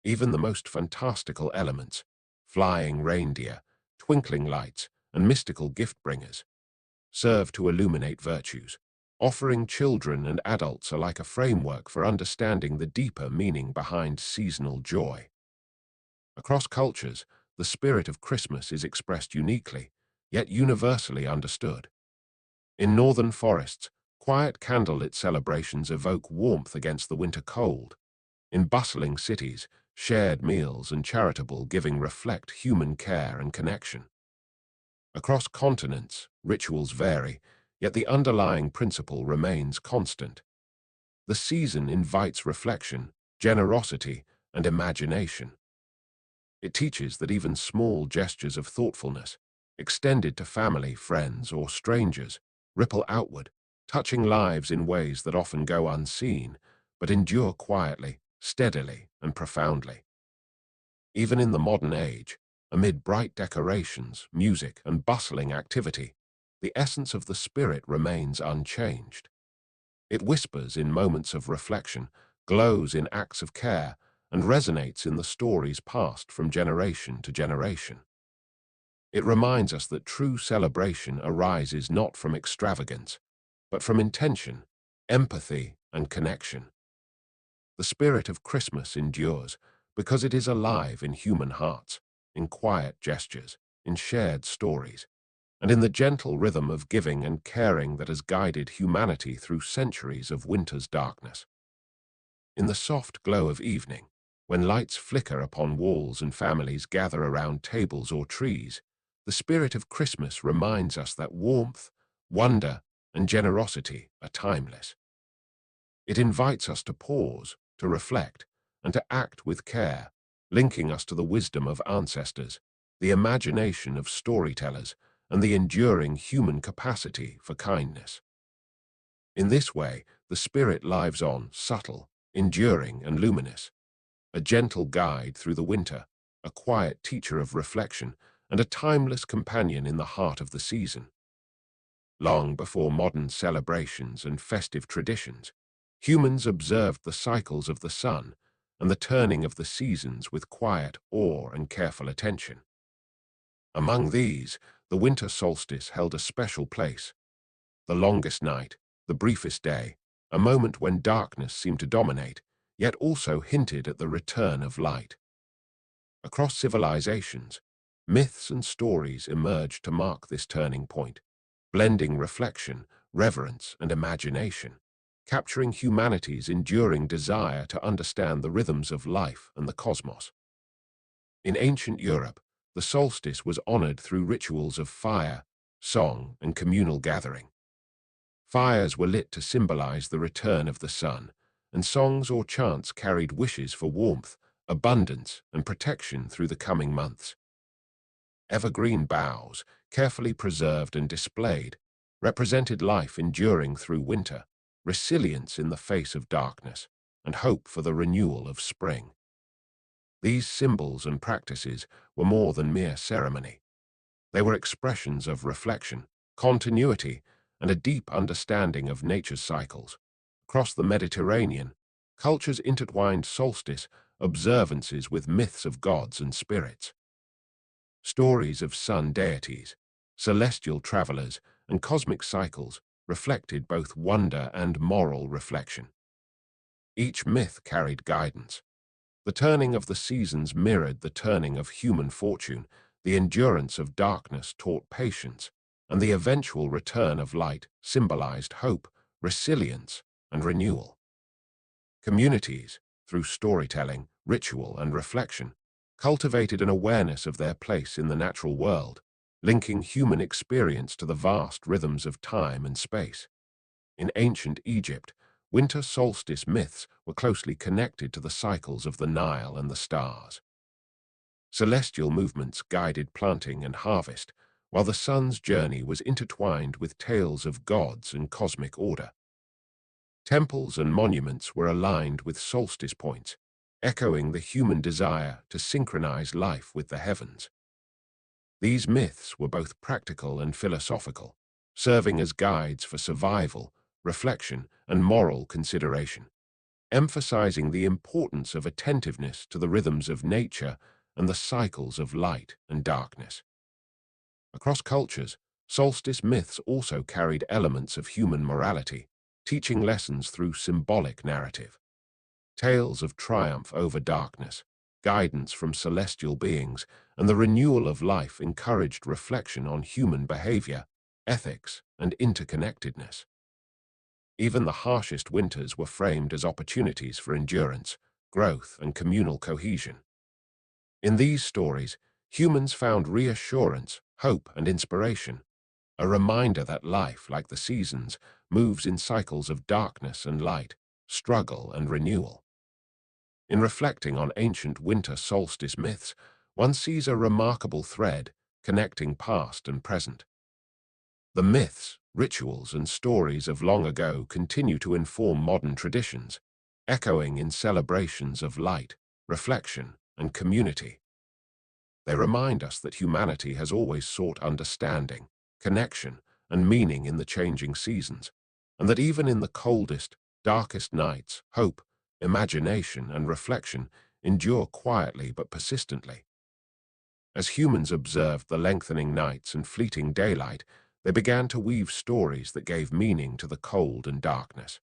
Even the most fantastical elements, flying reindeer, twinkling lights, and mystical gift-bringers, serve to illuminate virtues, offering children and adults alike a framework for understanding the deeper meaning behind seasonal joy. Across cultures, the spirit of Christmas is expressed uniquely, yet universally understood. In northern forests, quiet candlelit celebrations evoke warmth against the winter cold. In bustling cities, shared meals and charitable giving reflect human care and connection. Across continents, rituals vary, yet the underlying principle remains constant. The season invites reflection, generosity, and imagination. It teaches that even small gestures of thoughtfulness, extended to family, friends, or strangers, ripple outward, touching lives in ways that often go unseen, but endure quietly, steadily, and profoundly. Even in the modern age, amid bright decorations, music, and bustling activity, the essence of the spirit remains unchanged. It whispers in moments of reflection, glows in acts of care, and resonates in the stories passed from generation to generation. It reminds us that true celebration arises not from extravagance, but from intention, empathy, and connection. The spirit of Christmas endures because it is alive in human hearts, in quiet gestures, in shared stories, and in the gentle rhythm of giving and caring that has guided humanity through centuries of winter's darkness. In the soft glow of evening, when lights flicker upon walls and families gather around tables or trees, the spirit of Christmas reminds us that warmth, wonder, and generosity are timeless. It invites us to pause, to reflect, and to act with care, linking us to the wisdom of ancestors, the imagination of storytellers, and the enduring human capacity for kindness. In this way, the spirit lives on, subtle, enduring, and luminous, a gentle guide through the winter, a quiet teacher of reflection, and a timeless companion in the heart of the season. Long before modern celebrations and festive traditions, humans observed the cycles of the sun and the turning of the seasons with quiet awe and careful attention. Among these, the winter solstice held a special place. The longest night, the briefest day, a moment when darkness seemed to dominate, yet also hinted at the return of light. Across civilizations, myths and stories emerged to mark this turning point, blending reflection, reverence, and imagination, capturing humanity's enduring desire to understand the rhythms of life and the cosmos. In ancient Europe, the solstice was honored through rituals of fire, song, and communal gathering. Fires were lit to symbolize the return of the sun, and songs or chants carried wishes for warmth, abundance, and protection through the coming months. Evergreen boughs, carefully preserved and displayed, represented life enduring through winter, resilience in the face of darkness, and hope for the renewal of spring. These symbols and practices were more than mere ceremony. They were expressions of reflection, continuity, and a deep understanding of nature's cycles. Across the Mediterranean, cultures intertwined solstice observances with myths of gods and spirits. Stories of sun deities, celestial travelers, and cosmic cycles reflected both wonder and moral reflection. Each myth carried guidance, The turning of the seasons mirrored the turning of human fortune. The endurance of darkness taught patience, and the eventual return of light symbolized hope, resilience, and renewal. Communities, through storytelling, ritual, and reflection, cultivated an awareness of their place in the natural world, linking human experience to the vast rhythms of time and space. In ancient Egypt, winter solstice myths were closely connected to the cycles of the Nile and the stars. Celestial movements guided planting and harvest, while the sun's journey was intertwined with tales of gods and cosmic order. Temples and monuments were aligned with solstice points, echoing the human desire to synchronize life with the heavens. These myths were both practical and philosophical, serving as guides for survival, reflection, and moral consideration, emphasizing the importance of attentiveness to the rhythms of nature and the cycles of light and darkness. Across cultures, solstice myths also carried elements of human morality, teaching lessons through symbolic narrative. Tales of triumph over darkness, guidance from celestial beings, and the renewal of life encouraged reflection on human behavior, ethics, and interconnectedness. Even the harshest winters were framed as opportunities for endurance, growth, and communal cohesion. In these stories, humans found reassurance, hope, and inspiration, a reminder that life, like the seasons, moves in cycles of darkness and light, struggle and renewal. In reflecting on ancient winter solstice myths, one sees a remarkable thread connecting past and present. The myths, rituals, and stories of long ago continue to inform modern traditions, echoing in celebrations of light, reflection, and community. They remind us that humanity has always sought understanding, connection, and meaning in the changing seasons, and that even in the coldest, darkest nights, hope, imagination, and reflection endure quietly but persistently. As humans observed the lengthening nights and fleeting daylight, they began to weave stories that gave meaning to the cold and darkness.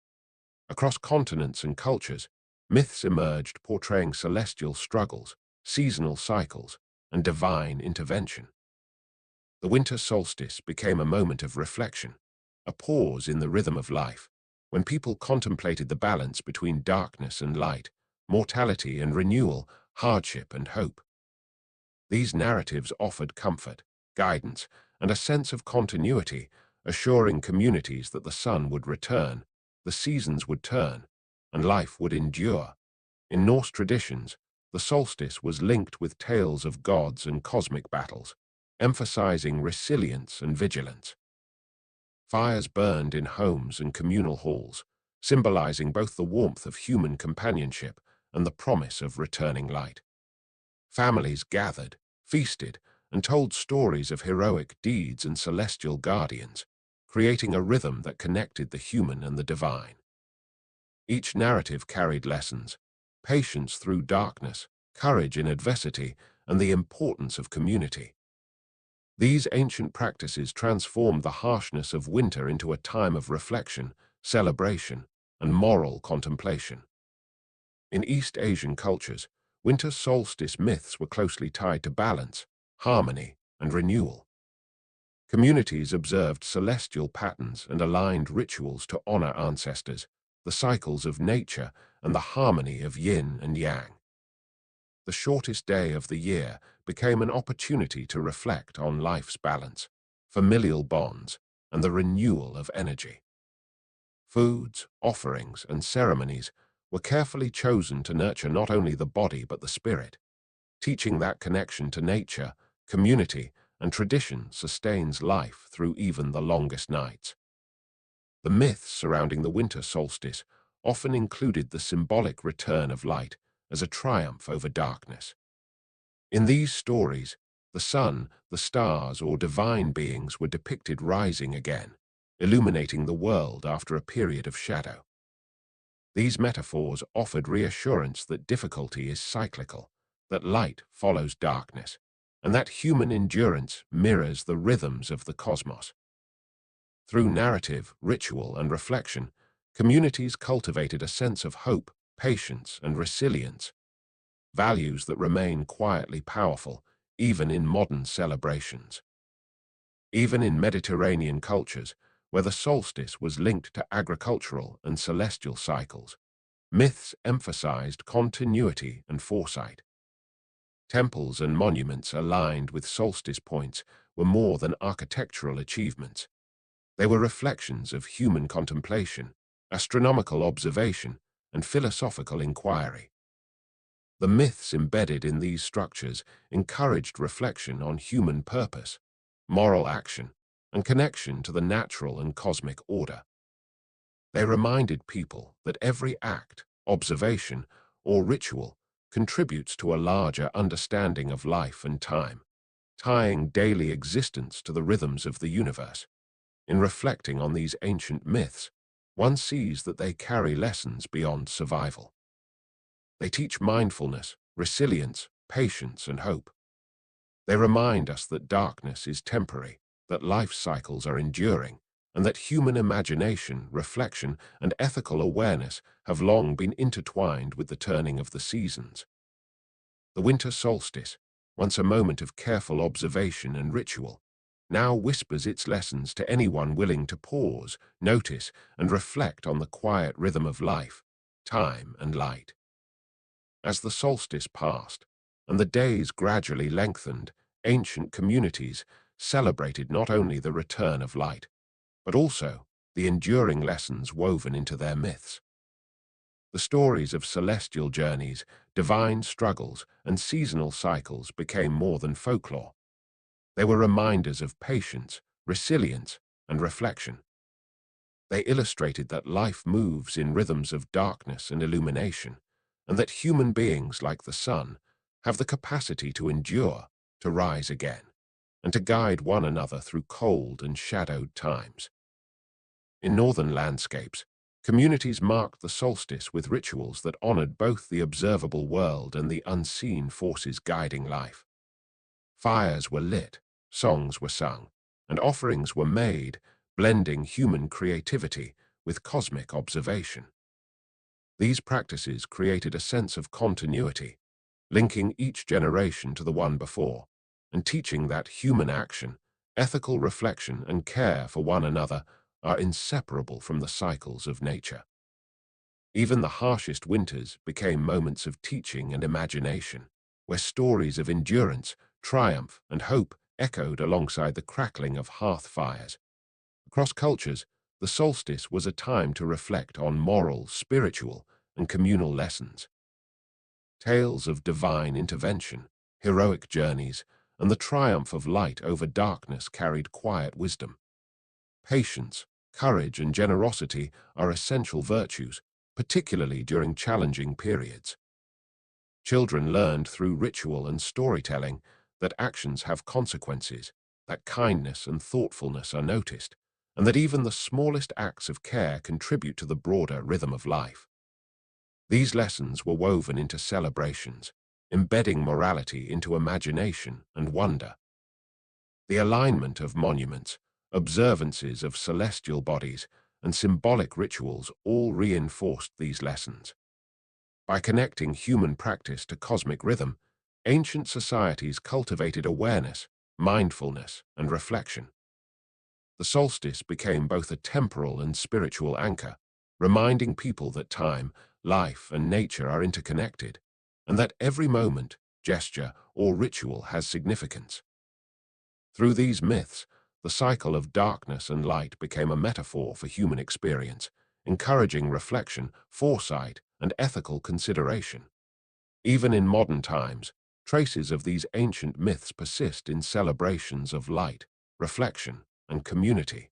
Across continents and cultures, myths emerged portraying celestial struggles, seasonal cycles, and divine intervention. The winter solstice became a moment of reflection, a pause in the rhythm of life, when people contemplated the balance between darkness and light, mortality and renewal, hardship and hope. These narratives offered comfort, guidance, and a sense of continuity, assuring communities that the sun would return, the seasons would turn, and life would endure. In Norse traditions, the solstice was linked with tales of gods and cosmic battles, emphasizing resilience and vigilance. Fires burned in homes and communal halls, symbolizing both the warmth of human companionship and the promise of returning light. Families gathered, feasted, and told stories of heroic deeds and celestial guardians, creating a rhythm that connected the human and the divine. Each narrative carried lessons: patience through darkness, courage in adversity, and the importance of community. These ancient practices transformed the harshness of winter into a time of reflection, celebration, and moral contemplation. In East Asian cultures, winter solstice myths were closely tied to balance, harmony, and renewal. Communities observed celestial patterns and aligned rituals to honor ancestors, the cycles of nature, and the harmony of yin and yang. The shortest day of the year became an opportunity to reflect on life's balance, familial bonds, and the renewal of energy. Foods, offerings, and ceremonies were carefully chosen to nurture not only the body but the spirit, teaching that connection to nature, community, and tradition sustains life through even the longest nights. The myths surrounding the winter solstice often included the symbolic return of light as a triumph over darkness. In these stories, the sun, the stars, or divine beings were depicted rising again, illuminating the world after a period of shadow. These metaphors offered reassurance that difficulty is cyclical, that light follows darkness, and that human endurance mirrors the rhythms of the cosmos. Through narrative, ritual, and reflection, communities cultivated a sense of hope, patience, and resilience, values that remain quietly powerful even in modern celebrations. Even in Mediterranean cultures, where the solstice was linked to agricultural and celestial cycles, myths emphasized continuity and foresight. Temples and monuments aligned with solstice points were more than architectural achievements. They were reflections of human contemplation, astronomical observation, and philosophical inquiry. The myths embedded in these structures encouraged reflection on human purpose, moral action, and connection to the natural and cosmic order. They reminded people that every act, observation, or ritual contributes to a larger understanding of life and time, tying daily existence to the rhythms of the universe. In reflecting on these ancient myths, one sees that they carry lessons beyond survival. They teach mindfulness, resilience, patience, and hope. They remind us that darkness is temporary, that life cycles are enduring, and that human imagination, reflection, and ethical awareness have long been intertwined with the turning of the seasons. The winter solstice, once a moment of careful observation and ritual, now whispers its lessons to anyone willing to pause, notice, and reflect on the quiet rhythm of life, time, and light. As the solstice passed, and the days gradually lengthened, ancient communities celebrated not only the return of light, but also the enduring lessons woven into their myths. The stories of celestial journeys, divine struggles, and seasonal cycles became more than folklore. They were reminders of patience, resilience, and reflection. They illustrated that life moves in rhythms of darkness and illumination, and that human beings, like the sun, have the capacity to endure, to rise again, and to guide one another through cold and shadowed times. In northern landscapes, communities marked the solstice with rituals that honored both the observable world and the unseen forces guiding life. Fires were lit, songs were sung, and offerings were made, blending human creativity with cosmic observation. These practices created a sense of continuity, linking each generation to the one before, and teaching that human action, ethical reflection, and care for one another are inseparable from the cycles of nature. Even the harshest winters became moments of teaching and imagination, where stories of endurance, triumph, and hope echoed alongside the crackling of hearth fires. Across cultures, the solstice was a time to reflect on moral, spiritual, and communal lessons. Tales of divine intervention, heroic journeys, and the triumph of light over darkness carried quiet wisdom. Patience, courage, and generosity are essential virtues, particularly during challenging periods. Children learned through ritual and storytelling that actions have consequences, that kindness and thoughtfulness are noticed, and that even the smallest acts of care contribute to the broader rhythm of life. These lessons were woven into celebrations, embedding morality into imagination and wonder. The alignment of monuments, observances of celestial bodies, and symbolic rituals all reinforced these lessons. By connecting human practice to cosmic rhythm, ancient societies cultivated awareness, mindfulness, and reflection. The solstice became both a temporal and spiritual anchor, reminding people that time, life, and nature are interconnected, and that every moment, gesture, or ritual has significance. Through these myths, the cycle of darkness and light became a metaphor for human experience, encouraging reflection, foresight, and ethical consideration. Even in modern times, traces of these ancient myths persist in celebrations of light, reflection, and community.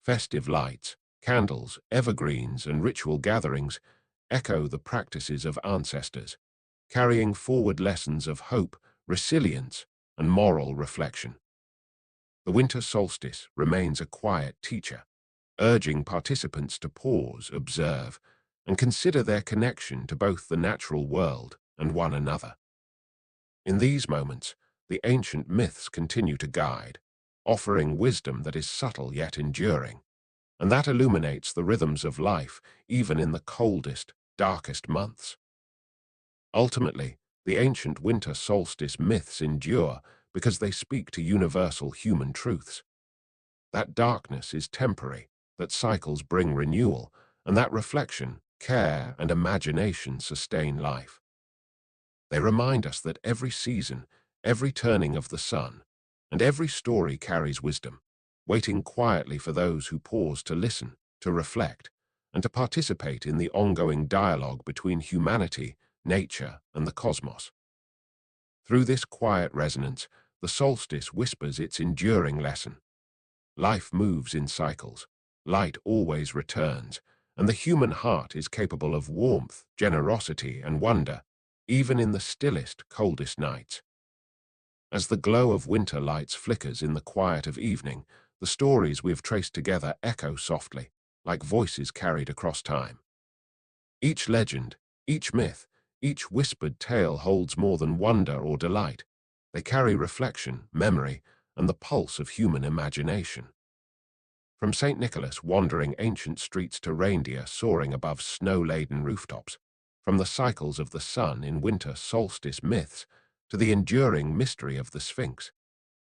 Festive lights, candles, evergreens, and ritual gatherings echo the practices of ancestors, carrying forward lessons of hope, resilience, and moral reflection. The winter solstice remains a quiet teacher, urging participants to pause, observe, and consider their connection to both the natural world and one another. In these moments, the ancient myths continue to guide, offering wisdom that is subtle yet enduring, and that illuminates the rhythms of life even in the coldest, darkest months. Ultimately, the ancient winter solstice myths endure because they speak to universal human truths. That darkness is temporary, that cycles bring renewal, and that reflection, care, and imagination sustain life. They remind us that every season, every turning of the sun, and every story carries wisdom, waiting quietly for those who pause to listen, to reflect, and to participate in the ongoing dialogue between humanity, nature, and the cosmos. Through this quiet resonance, the solstice whispers its enduring lesson. Life moves in cycles, light always returns, and the human heart is capable of warmth, generosity, and wonder, even in the stillest, coldest nights. As the glow of winter lights flickers in the quiet of evening, the stories we have traced together echo softly, like voices carried across time. Each legend, each myth, each whispered tale holds more than wonder or delight. They carry reflection, memory, and the pulse of human imagination. From St. Nicholas wandering ancient streets to reindeer soaring above snow-laden rooftops, from the cycles of the sun in winter solstice myths to the enduring mystery of the Sphinx,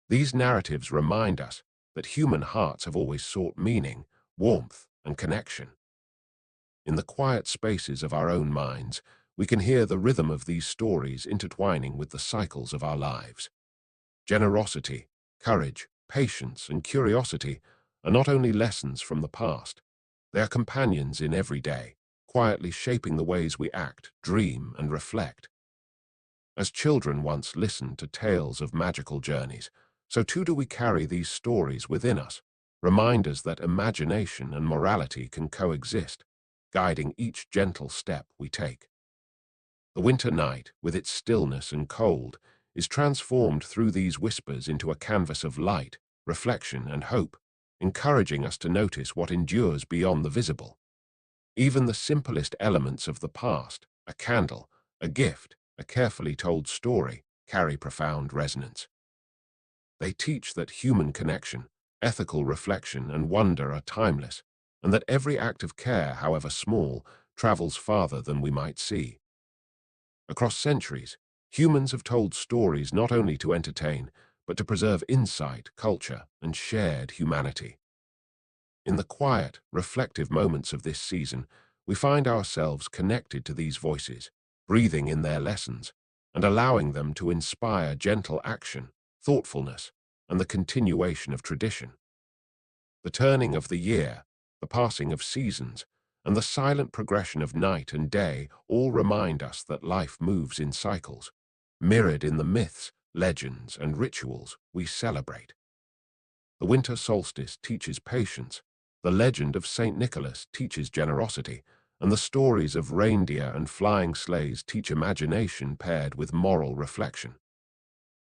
these narratives remind us that human hearts have always sought meaning, warmth, and connection. In the quiet spaces of our own minds, we can hear the rhythm of these stories intertwining with the cycles of our lives. Generosity, courage, patience, and curiosity are not only lessons from the past, they are companions in every day, quietly shaping the ways we act, dream, and reflect. As children once listened to tales of magical journeys, so too do we carry these stories within us, reminders that imagination and morality can coexist, guiding each gentle step we take. The winter night, with its stillness and cold, is transformed through these whispers into a canvas of light, reflection, and hope, encouraging us to notice what endures beyond the visible. Even the simplest elements of the past, a candle, a gift, a carefully told story, carry profound resonance. They teach that human connection, ethical reflection, and wonder are timeless, and that every act of care, however small, travels farther than we might see. Across centuries, humans have told stories not only to entertain, but to preserve insight, culture, and shared humanity. In the quiet, reflective moments of this season, we find ourselves connected to these voices, breathing in their lessons, and allowing them to inspire gentle action, thoughtfulness, and the continuation of tradition. The turning of the year, the passing of seasons, and the silent progression of night and day all remind us that life moves in cycles, mirrored in the myths, legends, and rituals we celebrate. The winter solstice teaches patience, the legend of St. Nicholas teaches generosity, and the stories of reindeer and flying sleighs teach imagination paired with moral reflection.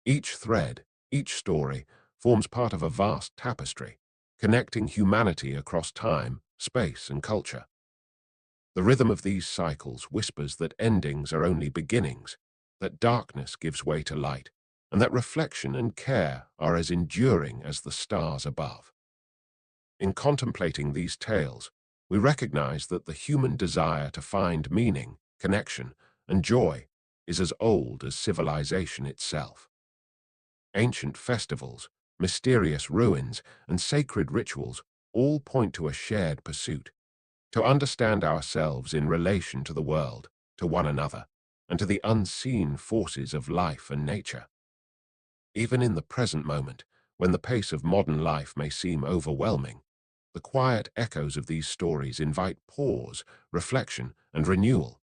Each thread, each story, forms part of a vast tapestry, connecting humanity across time, space, and culture. The rhythm of these cycles whispers that endings are only beginnings, that darkness gives way to light, and that reflection and care are as enduring as the stars above. In contemplating these tales, we recognize that the human desire to find meaning, connection, and joy is as old as civilization itself. Ancient festivals, mysterious ruins, and sacred rituals all point to a shared pursuit, to understand ourselves in relation to the world, to one another, and to the unseen forces of life and nature. Even in the present moment, when the pace of modern life may seem overwhelming, the quiet echoes of these stories invite pause, reflection, and renewal,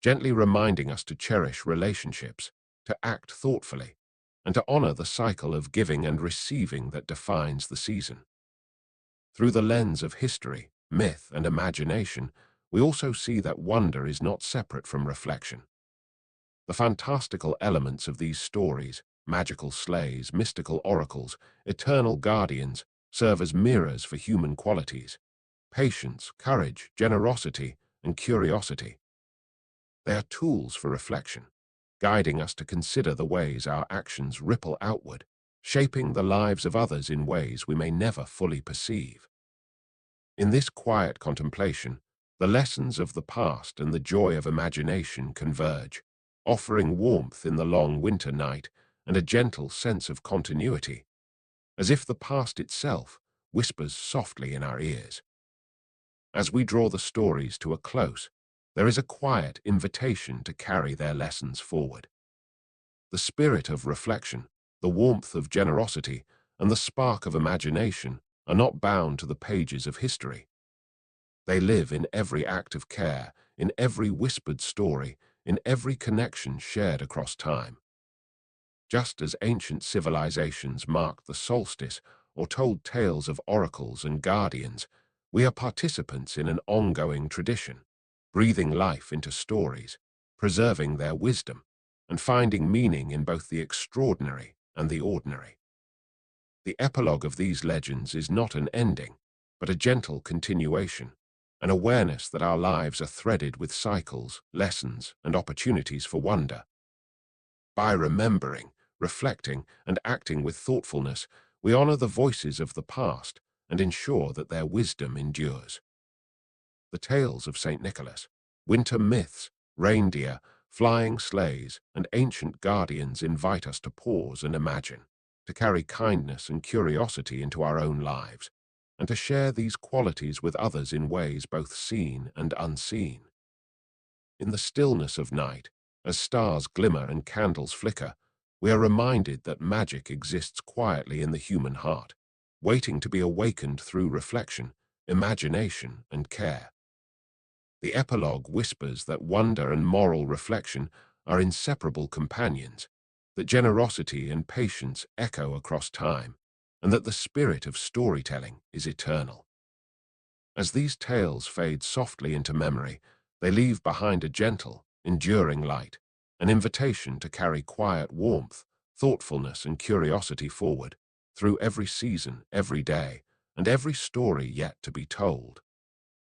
gently reminding us to cherish relationships, to act thoughtfully, and to honor the cycle of giving and receiving that defines the season. Through the lens of history, myth, and imagination, we also see that wonder is not separate from reflection. The fantastical elements of these stories, magical sleighs, mystical oracles, eternal guardians, serve as mirrors for human qualities, patience, courage, generosity, and curiosity. They are tools for reflection, guiding us to consider the ways our actions ripple outward, shaping the lives of others in ways we may never fully perceive. In this quiet contemplation, the lessons of the past and the joy of imagination converge. offering warmth in the long winter night and a gentle sense of continuity, as if the past itself whispers softly in our ears. As we draw the stories to a close, there is a quiet invitation to carry their lessons forward. The spirit of reflection, the warmth of generosity, and the spark of imagination are not bound to the pages of history. They live in every act of care, in every whispered story, in every connection shared across time. Just as ancient civilizations marked the solstice or told tales of oracles and guardians, we are participants in an ongoing tradition, breathing life into stories, preserving their wisdom, and finding meaning in both the extraordinary and the ordinary. The epilogue of these legends is not an ending, but a gentle continuation, an awareness that our lives are threaded with cycles, lessons, and opportunities for wonder. By remembering, reflecting, and acting with thoughtfulness, we honor the voices of the past and ensure that their wisdom endures. The tales of St. Nicholas, winter myths, reindeer, flying sleighs, and ancient guardians invite us to pause and imagine, to carry kindness and curiosity into our own lives, and to share these qualities with others in ways both seen and unseen. In the stillness of night, as stars glimmer and candles flicker, we are reminded that magic exists quietly in the human heart, waiting to be awakened through reflection, imagination, and care. The epilogue whispers that wonder and moral reflection are inseparable companions, that generosity and patience echo across time, and that the spirit of storytelling is eternal. As these tales fade softly into memory, they leave behind a gentle, enduring light, an invitation to carry quiet warmth, thoughtfulness, and curiosity forward, through every season, every day, and every story yet to be told.